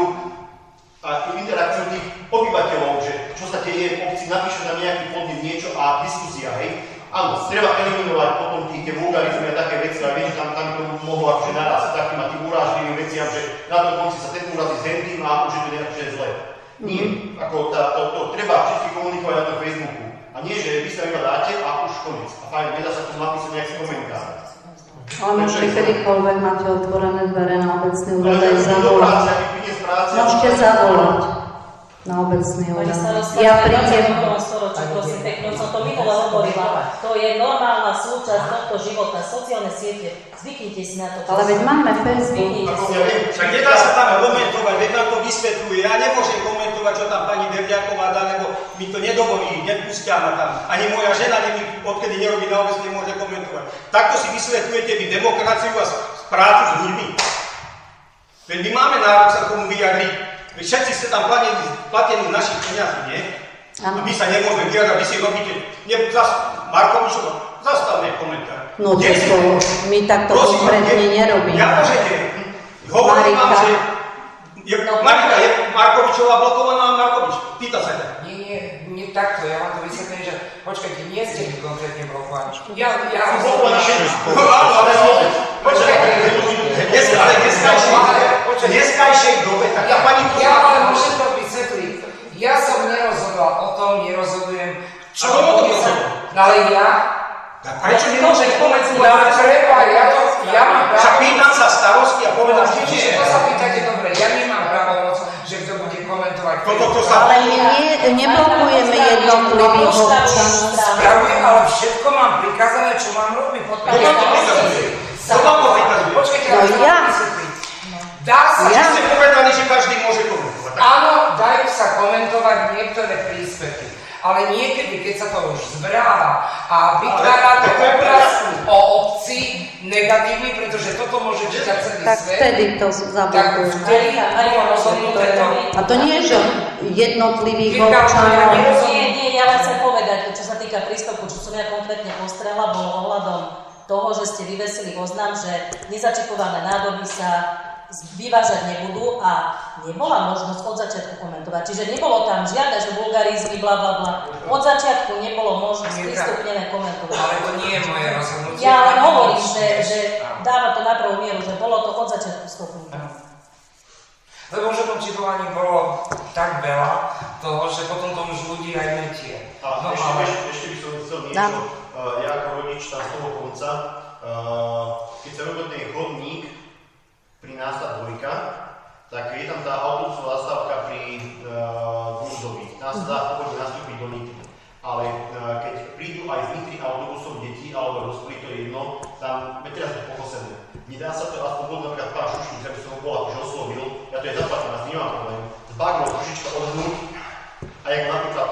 a interakciu tých obyvateľov, že čo sa deje v obci, napíšu tam nejaký podnet, niečo a diskusia, hej? Áno, treba eliminovať potom tie vulgarizmy a také veci, ale viem, že tam to mohlo akože naraz takým a tým urážlivým veciam, že na tom konci sa ten úrad je s hentým a už je to nejaké zle. Nie, ako to treba všetky komunikovať na tom Facebooku. A nie, že vy sa iba dáte a už koniec. A fajn, nedá sa tu napísať nejaký komentár. Ale môžete kedykoľvek máte otvorené dvere na obecný úrad aj zavolať. Môžete zavolať na obecný úrad. Ja prídem. Prosím pekne, som to minule hovorila. To je normálna súčasť tohto života, sociálne siete. Zvyknite si na to. Ale veď máme Facebook. Však nedá sa tam komentovať, veď nám to vysvetľuje. Ja nemôžem komentovať, čo tam pani Derďáková dá, lebo mi to nedovolí, nepustia ma tam. Ani moja žena, odkedy nerobí na obec, nemôže komentovať. Takto si vysvetľujete vy demokraciu a prácu s ľuďmi. Veď my máme nárok sa tomu vyjadriť. Veď všetci ste tam platení našich peniazí, nie? A my sa nemôžeme vyjadať, vy si robíte. Markovičova, zastavne komentár. No to my takto konkrétne nerobíme. Ja môžete. Hovorím vám, že Marika je Markovičová blokovaná a Markovič. Pýta sa ťa. Nie takto, ja vám to vysvetlím, že počkajte, nie ste mi konkrétne blokovaní. Ja blokovaní všetko. Dneskajšej dobe, tak tá pani to ja ale môžem to vysvetliť. Ja som nerozhodoval o tom, nerozhodujem, čo to ale ja... Prečo nemôžeš povedať? Ja mám právo... Však pýtam sa starosti a povedal, že nie. To sa pýtate dobre, ja nemám právo, že kto bude komentovať. Ale my neblokujeme jednotlivých občanov. Spravuje, ale všetko mám prikázané, čo mám robiť. Počkajte, ja. Dá sa... Či ste povedali, že každý môže komentovať? Áno, dajú sa komentovať niektoré príspevky. Ale niekedy, keď sa to už zbráva a vytvára to obraz o obci negatívny, pretože toto môže čítať celý tak svet, vtedy to zablokujú. Tak vtedy bolo rozhodnuté to. A to nie je, že jednotlivých občanov... Nie, ja len chcem povedať, čo sa týka príspevku, čo som ja konkrétne postrehla, bolo ohľadom toho, že ste vyvesili oznam, že nezačipované nádoby sa vyvážať nebudú a nebola možnosť od začiatku komentovať. Čiže nebolo tam žiadne, že vulgarizmy, blablabla. Od začiatku nebolo možnosť prístupnené komentovať. Ale to nie je moje rozhodnutie. Ja len hovorím, že dáva to na prvú mieru, že bolo to od začiatku stopnuté. Lebo už o tom čipovaní bolo tak veľa toho, že potom to už ľudí aj metie. A ešte by som chcel niečo, ja ako rodič tam z toho konca, keď sa robil ten chodník, pri nás tá dvojka, tak je tam tá autobusová zastávka pri Dúždových. Tam sa dá pôvodne nastúpiť do Nitry. Ale keď prídu aj z Nitry autobusov detí alebo dospelí, to je jedno, tam, veď teraz je to pochosené. Nedá sa to aspoň bod napríklad pán Šušník, aby som ho bol akože oslovil, ja to je zaplatím, ja s nemám problém, s bagnou trošička odhnúť, a jak napríklad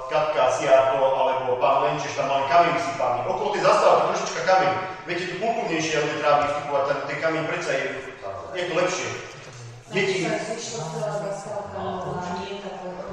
Katka Siarko alebo pán Lenčeš, tam mali kameň vysypaný. Okolo tej zastávky trošička kameň. Viete, tu kultúrnejšie, ale treba vystupovať, ten kameň predsa je to lepšie. Deti...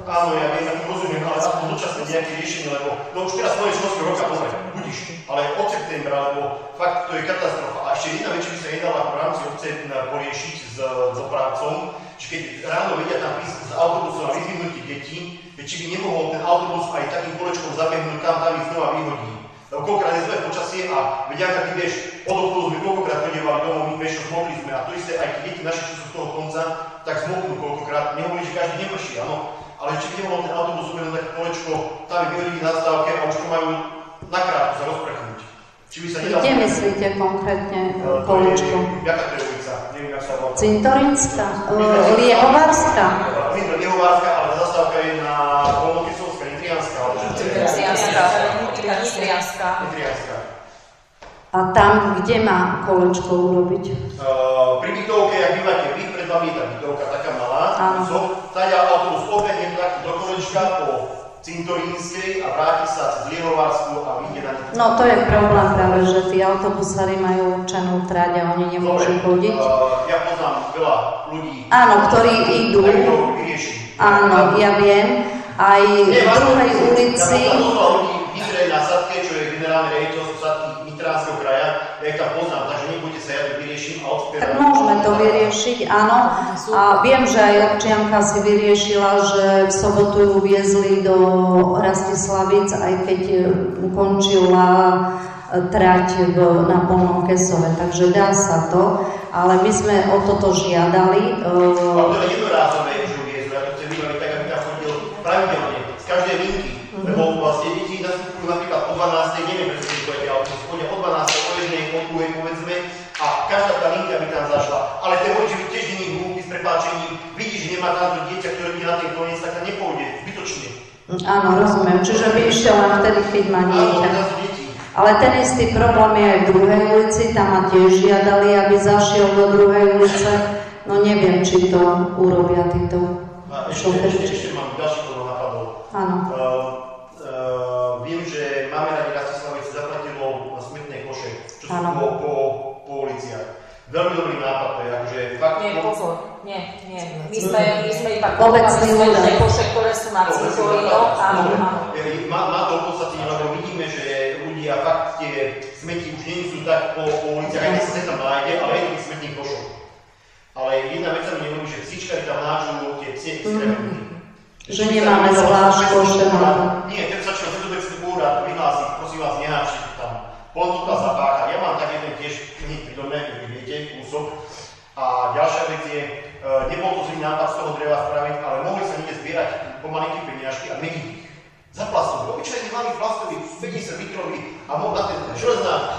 Áno, ja viem, ja to rozumiem, ale aspoň dočasne nejaké riešenie, lebo no už teraz moje školského roka pomer, budíš, ale od septembra, lebo fakt to je katastrofa. A ešte jedna vec, by sa nedala v rámci obce poriešiť s dopravcom, že keď ráno vedia tam prísť s autobusom a vyzvihnutí detí, či by nemohol ten autobus aj takým kolečkom zabehnúť, tam ich znova vyhodí. Lebo koľkokrát je zlé počasie a vedia, ak ty vieš, od obchodu sme koľkokrát chodívali domov, my pešo zmokli sme a to isté aj tie deti naše, čo sú z toho konca, tak zmoknú koľkokrát, nehovorí, že každý neprší, áno. Ale či by nemohol ten autobus uvedať také kolečko, tam je vyhodí na stávke a už to majú nakrátko sa rozprchnúť. Či by sa nedalo... Kde myslíte konkrétne kolečko? Jaká to je ulica? Neviem, jak sa volá. Cintorínska? Liehovárska? Liehovárska, ale tá zastávka je na Polnokesovská, Nitrianská. Nitrianská. A tam, kde má kolečko urobiť? Pri bytovke, ak bývate vy, pred vami je tá bytovka taká malá, tá autobus obehne taký do kolečka po Cintorínskej a vráti sa cez Liehovársku a vyjde na Nitriansku. No to je problém práve, že tí autobusári majú určenú tráť a oni nemôžu chodiť. Ja poznám veľa ľudí, ktorí idú. Áno, ja viem. Aj v druhej ulici. Ja poznám ľudí v Nitre na Sadke, čo je generálne riaditeľstvo Sadky Nitrianskeho kraja. Ja ich tam poznám, takže nebudete sa, ja to vyrieším. Tak môžeme to vyriešiť, áno. A viem, že aj občianka si vyriešila, že v sobotu ju viezli do Rastislavic, aj keď ukončila trať na Polnom Kesove. Takže dá sa to, ale my sme o toto žiadali. Ale to je jednorázové, že ju viezli. Ja to chcem vybaviť tak, aby tam chodil pravidelne, z každej linky. Lebo vlastne deti nastupujú napríklad o 12. neviem, prečo si pojete autobus, chodia o 12. o jednej, o druhej, povedzme, a každá tá linka by tam zašla. Ale ten vodič by tiež není hlúpy s prepáčením, vidí, že nemá tam to dieťa, ktoré ide na ten koniec, tak tam nepôjde, zbytočne. Áno, rozumiem, čiže by išiel len vtedy, keď má dieťa. Ale ten istý problém je aj v druhej ulici, tam ma tiež žiadali, aby zašiel do druhej ulice. No neviem, či to urobia títo šoféri. Ešte mám ďalší problém napadol. Áno. Viem, že máme radi Rastislavice zaplatilo na smetné koše, čo sú po uliciach. Veľmi dobrý nápad, to je akože fakt... Nie, pozor, nie. My sme iba kupovali smetné koše, ktoré sú na cintoríno. Áno. Má to v podstate, lebo vidíme, že ľudia fakt tie smeti už nie sú tak po uliciach, aj keď sa tam nájde, ale je to tých smetných košov. Ale jedna vec sa mi nehodí, že psíčkari tam nážu tie psie extrémny. Že nemáme zvlášť koše. Nie, ten začal Svetobecný úrad vyhlásiť, prosím vás, neháčite tam. Potom to zapáchať. Ja mám tak jeden tiež hneď pri dome, viete, kúsok. A ďalšia vec je, nebol to zlý nápad z toho dreva spraviť, ale mohli sa niekde zbierať pomalinké peniažky a meniť ich. Za plastový, obyčajný malý plastový, 50 litrový a mohla ten železná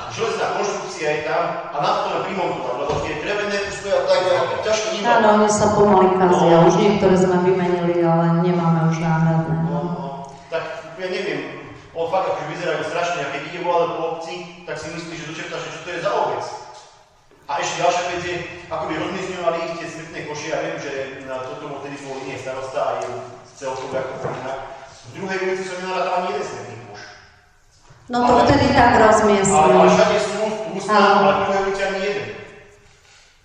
konštrukcia je tam a na to len primontovať, lebo tie drevené už stoja tak ťažko nemá. Áno, oni sa pomaly kazia, už niektoré sme vymenili, ale nemáme už náhradné. Tak ja neviem, on fakt akože vyzerajú strašne a keď ide voľa po obci, tak si myslí, že dočertáš, čo to je za obec. A ešte ďalšia vec je, ako by rozmiestňovali ich tie smetné koše, ja viem, že na toto vtedy bol iný starosta a je celkovo ako inak. V druhej ulici som nenaradal ani jeden smetný koš. No to vtedy tak rozmiestnili. Ale všade sú ústná, ale v druhej ulici ani jeden.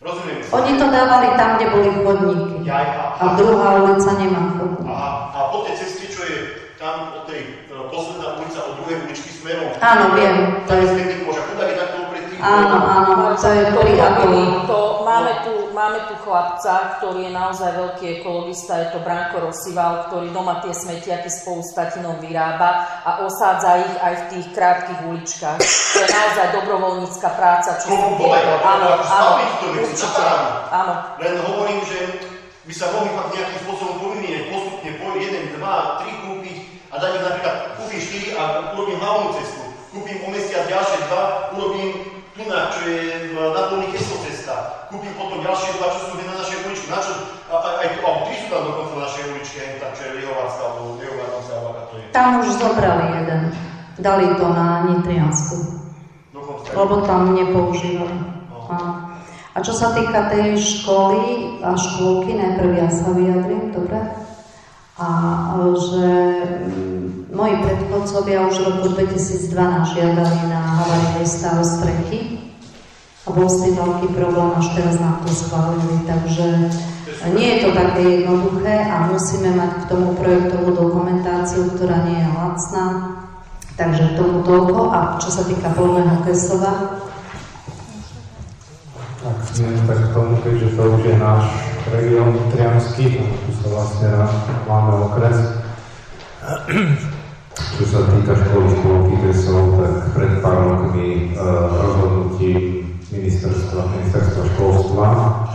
Rozumiem. Oni to dávali tam, kde boli chodníky. A druhá ulica nemá chodník. A po tej ceste, čo je tam od tej posledná ulica od druhej uličky smerom. Áno, viem. To je smetný koš. A chudák je takto opretý. Áno, to je priateľný. Máme tu chlapca, ktorý je naozaj veľký ekologista, je to Branko Rosival, ktorý doma tie smetiaky spolu s tatinom vyrába a osádza ich aj v tých krátkych uličkách. To je naozaj dobrovoľnícka práca, čo sú tieto. Áno, určite. Áno. Len hovorím, že by sa mohli fakt nejakým spôsobom pomieňať postupne po 1, 2, 3 kúpiť a dať ich napríklad, kúpim 4 a urobím hlavnú cestu. Kúpim o mesiac ďalšie 2, urobím tu čo je na Polný Kesov cesta. Kúpim potom ďalšie 2, čo sú na našej uličku. Na čo tam dokonca na našej uličke, tam čo je Liehovarská, alebo Liehovarská, alebo to je. Tam už zobrali jeden. Dali to na Nitriansku. Lebo tam nepoužívali. A čo sa týka tej školy a škôlky, najprv ja sa vyjadrím, dobre? A že moji predchodcovia už v roku 2012 žiadali na havarijný stav strechy a bol s tým veľký problém, až teraz nám to schválili, takže nie je to také jednoduché a musíme mať k tomu projektovú dokumentáciu, ktorá nie je lacná, takže k tomu toľko. A čo sa týka Polného Kesova? Tak k tomu, keďže to už je náš región Nitriansky, tu sa vlastne máme okres. Čo sa týka školky Kesov, tak pred pár rokmi rozhodnutí ministerstva školstva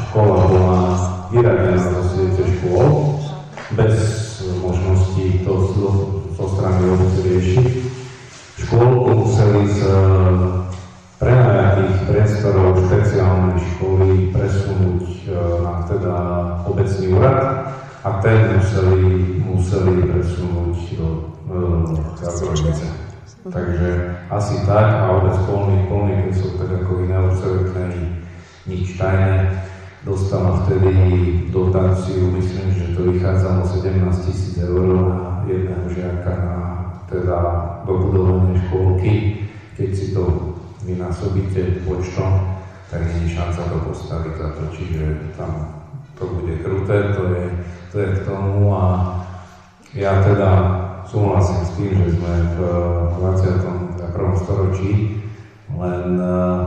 škola bola vyradená zo siete škôl bez možností to zo strany obce riešiť. Škôlku museli z prenajatých priestorov špeciálnej školy presunúť na teda obecný úrad a ten museli presunúť do Jazrovnice. Takže asi tak a obec Polný Kesov, tak ako iné obce, nič tajné, dostala vtedy dotáciu, myslím, že to vychádzalo 17 000 eur na jedného žiaka na teda dobudovanie škôlky. Keď si to vynásobíte počtom, tak nie je šanca to postaviť za to, čiže tam to bude kruté, to je k tomu a ja teda súhlasím s tým, že sme v 21. storočí, len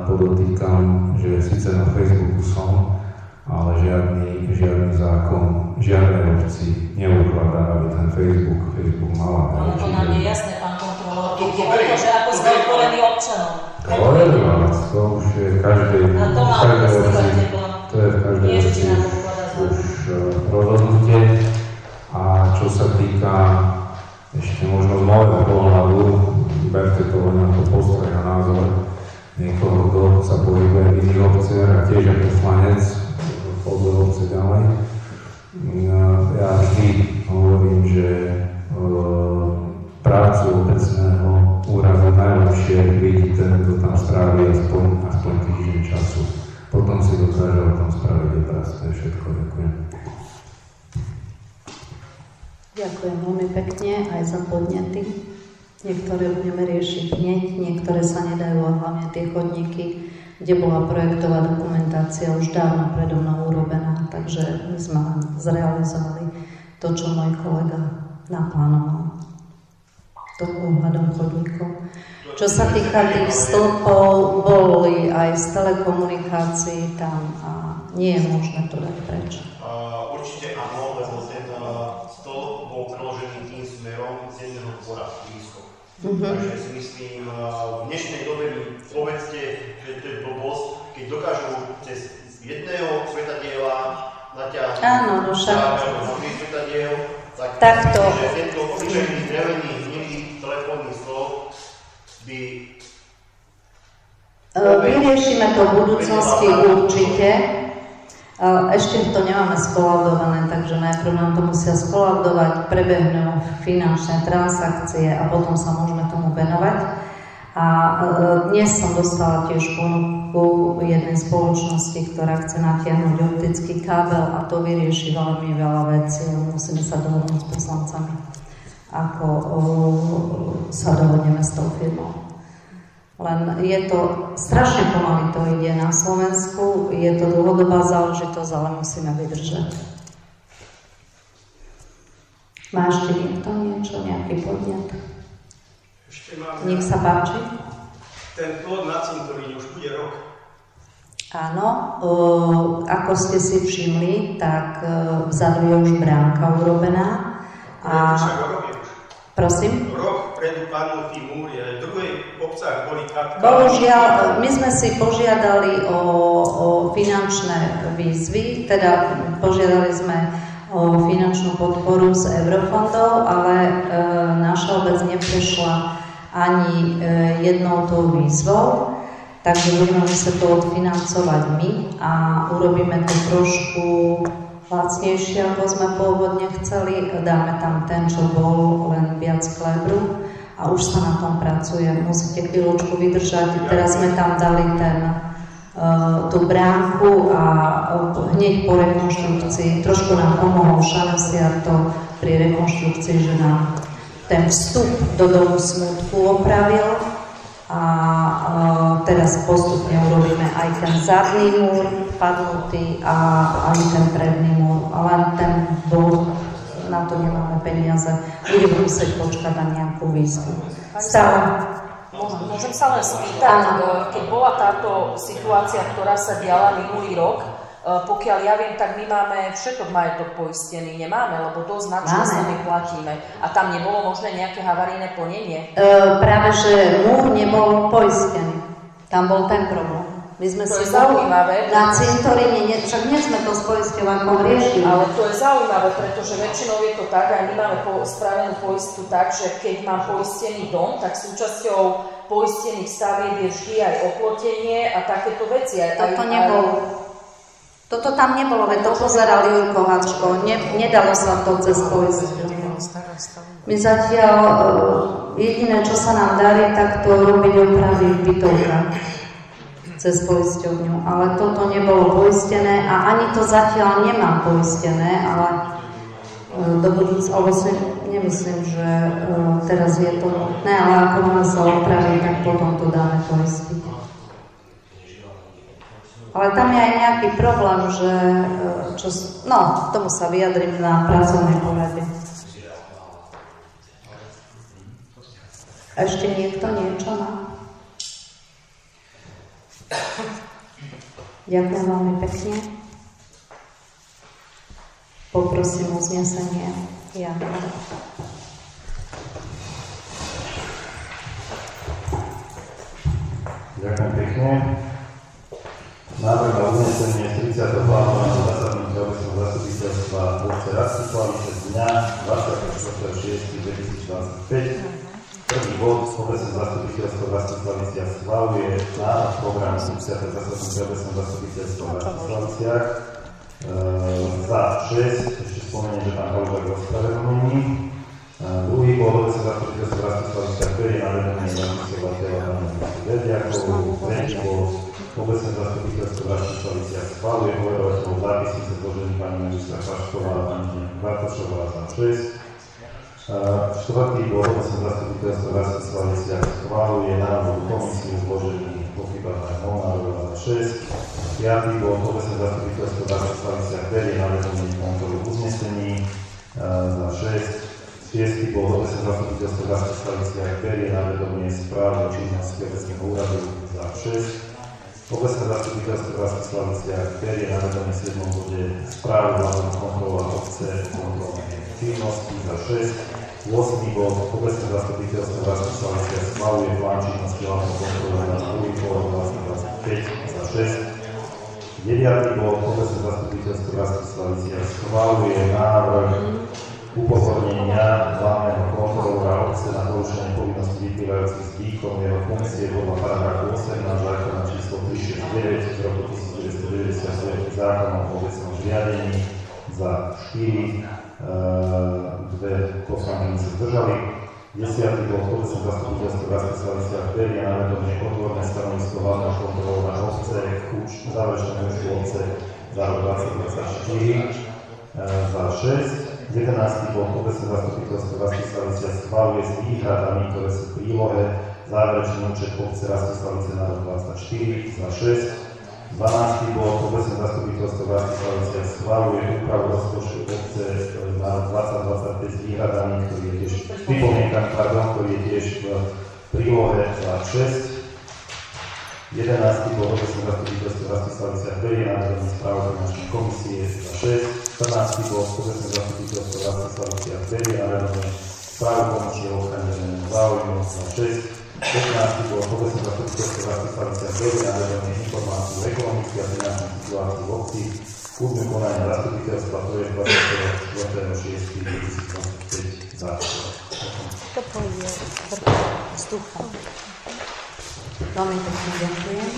podotýkam, že síce na Facebooku som, ale žiadny zákon, žiadnej obci neukladá, aby ten Facebook mala. Ale to nám je jasné, pán kontrolór, keď je to, že ako sme otvorení občanom. To už je každej obci, to je v každej obci už rozhodnutie. A čo sa týka ešte možno z môjho pohľadu, berte to len ako postreh a názor niekoho, kto sa pohybuje v iných obciach a tiež je poslanec, pozor obce ďalej. Ja vždy hovorím, že prácu obecného úradu najlepšie vidí ten, kto tam strávi aspoň týždeň času. Potom si dokáže o tom spraviť obraz. To je všetko. Ďakujem. Ďakujem veľmi pekne aj za podnety. Niektoré budeme riešiť hneď, niektoré sa nedajú, a hlavne tie chodníky, kde bola projektová dokumentácia už dávno predo mnou urobená, takže my sme zrealizovali to, čo môj kolega naplánoval. To ohľadom chodníkov. Čo sa týka tých stĺpov, boli aj z telekomunikácií tam a nie je možné to dať preč. Určite áno, lebo ten stĺp bol preložený tým smerom z jedného dvora blízko. Takže si myslím, v dnešnej dobe mi povedzte, že to je blbosť, keď dokážu cez jedného svetadiela natiahnuť na druhý svetadiel, tak to, že tento obyčajný drevený hnilý telefónny stĺp by... Vyriešime to v budúcnosti určite. Ešte to nemáme skolaudované, takže najprv nám to musia skolaudovať, prebehnú finančné transakcie a potom sa môžeme tomu venovať. A dnes som dostala tiež ponuku jednej spoločnosti, ktorá chce natiahnuť optický kábel a to vyrieši veľmi veľa vecí. Musíme sa dohodnúť s poslancami, ako sa dohodneme s tou firmou. Len je to, strašne pomaly to ide na Slovensku, je to dlhodobá záležitosť, ale musíme vydržať. Má ešte niekto niečo, nejaký podnet? Ešte mám... Nech sa páči. Ten plod na cintoríne už bude rok. Áno, ako ste si všimli, tak vzadu je už bránka urobená. A... Prosím? Rok predu padnutý múry, aj v druhej obcách boli katka. Bohužiaľ, my sme si požiadali o finančné výzvy, teda požiadali sme o finančnú podporu z eurofondov, ale naša obec neprešla ani jednou tou výzvou, takže budeme musieť to odfinancovať my a urobíme to trošku lacnejšie, ako sme pôvodne chceli. Dáme tam ten, čo bol, len viac klebru a už sa na tom pracuje. Musíte chvíľočku vydržať. Teraz sme tam dali tú bránku a hneď po rekonštrukcii trošku nám pomohol Šanesiarto pri rekonštrukcii, že nám ten vstup do domu smutku opravil a teraz postupne urobíme aj ten zadný múr padnutý a aj ten predný múr, ale ten dom, na to nemáme peniaze, budeme musieť počkať na nejakú výzvu. Môžem sa len spýtať, keď bola táto situácia, ktorá sa diala minulý rok, pokiaľ ja viem, tak my máme všetok majetok poistený, nemáme, lebo dosť značne sa my platíme. A tam nebolo možné nejaké havarijné plnenie? Práve, že múr nebol poistený. Tam bol ten problém. My sme to si je zaujímavé. Na cintoríne, však nie sme to s poisťovánkou riešili. Ale to je zaujímavé, pretože väčšinou je to tak, aj my máme spravenú poistku tak, že keď mám poistený dom, tak súčasťou poistených stavieb je vždy aj oplotenie a takéto veci. Toto nebolo. Toto tam nebolo, veď to pozeral Jurko Hačko. Nedalo sa to cez poisťovňu. My zatiaľ jediné, čo sa nám darí, tak to robiť opravy v bytovkách cez poisťovňu, ale toto nebolo poistené a ani to zatiaľ nemám poistené, ale do budúcna si nemyslím, že teraz je to nutné, ale ako máme sa opraviť, tak potom to dáme poistiť. Ale tam je aj nejaký problém, že tomu sa vyjadrím na pracovnej porade. Ešte niekto niečo má? Ďakujem veľmi pekne. Poprosím uznesenie. Ďakujem pekne. Návrh na uznesenie 30. plánovaného zasadnutia obecného zastupiteľstva obce Rastislavice z dňa 24.6.2025. Prvý bod, obecné zastupiteľstvo Rastislaviciach schvaľuje návrh programu 30. zasadnutia obecného zastupiteľstva v Rastislaviciach. Za 6, ešte spomeniem, že pán Halužák ospravedlnení. Druhý bod, obecné zastupiteľstvo Rastislaviciach berie na vedomie zapisovateľa pána Verdiakov. Tretí bod, obecné zastupiteľstvo Rastislaviciach schvaľuje overovateľov zápisnice zložený pani ministra Pašková a pani Bartošová za 6. Štvrtý bod, obecné zastupiteľstvo Rastislaviciach schvaľuje návrh komisiu zložený pochybách Molnárova za 6. Piatý bod, obecné zastupiteľstvo Rastislaviciach berie na vedomie kontrolu uznesení za 6. Šiestý bod, obecné zastupiteľstvo Rastislaviciach berie na vedomie správu činnosti obecného úradu za 6. Obecné zastupiteľstvo Rastislaviciach berie na vedomie 7. bode správu hlavného kontrola obce kontrolnej činnosti za 6. 8. bod, obecné zastupiteľstvo Rastislaviciach schvaľuje plán činnosti hlavného kontrola na druhý pol 2025 za 6. 9. bod, obecné zastupiteľstvo Rastislaviciach schvaľuje návrh upozornenia hlavného kontrolora obce na porušenie povinností vyplývajúcich z výkonu jeho funkcie podľa paragrafu 18 zákona číslo 369 z roku 1999 zákonom o obecnom riadení za 4. Dve poslankyne sa zdržali. 10. bod, obecné zastupiteľstvo Rastislaviciach berie na vedomie odborné stanovisko hlavného kontrolora obce k záverečnému účtu obce za rok 2024 za 6. 11. bod, obecné zastupiteľstvo Rastislaviciach schvaľuje s výhradami, ktoré sú v prílohe záverečný účet obce Rastislavice na rok 2024 za 6. 12. bod, obecné zastupiteľstvo Rastislaviciach schvaľuje úpravu rozpočtu obce na rok 2025 s výhradami, ktorý je tiež ktorý je tiež v prílohe za 6. 11. bod, obecné zastupiteľstvo Rastislaviciach berie na vedomie správu finančnej komisie za 6. 14. bod, obecné zastupiteľstvo Rastislaviciach berie na vedomie správu komisie o ochrane verejného záujmu za 6. 15. bod, obecné zastupiteľstvo Rastislaviciach berie na vedomie informáciu o ekonomickej a finančnej situácii v obci, kúzne konania zastupiteľstva, to je 24.6.2025 za 6. To pôjde vzduchom. Veľmi pekne ďakujem.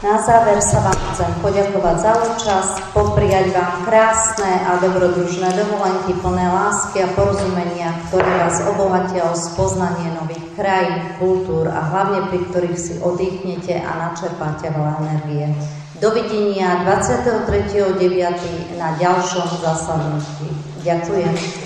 Na záver sa vám chcem poďakovať za účasť, popriať vám krásne a dobrodružné dovolenky plné lásky a porozumenia, ktoré vás obohatia o spoznanie nových krajín, kultúr a hlavne pri ktorých si oddychnete a načerpáte veľa energie. Dovidenia 23.9. na ďalšom zasadnutí. Ďakujem.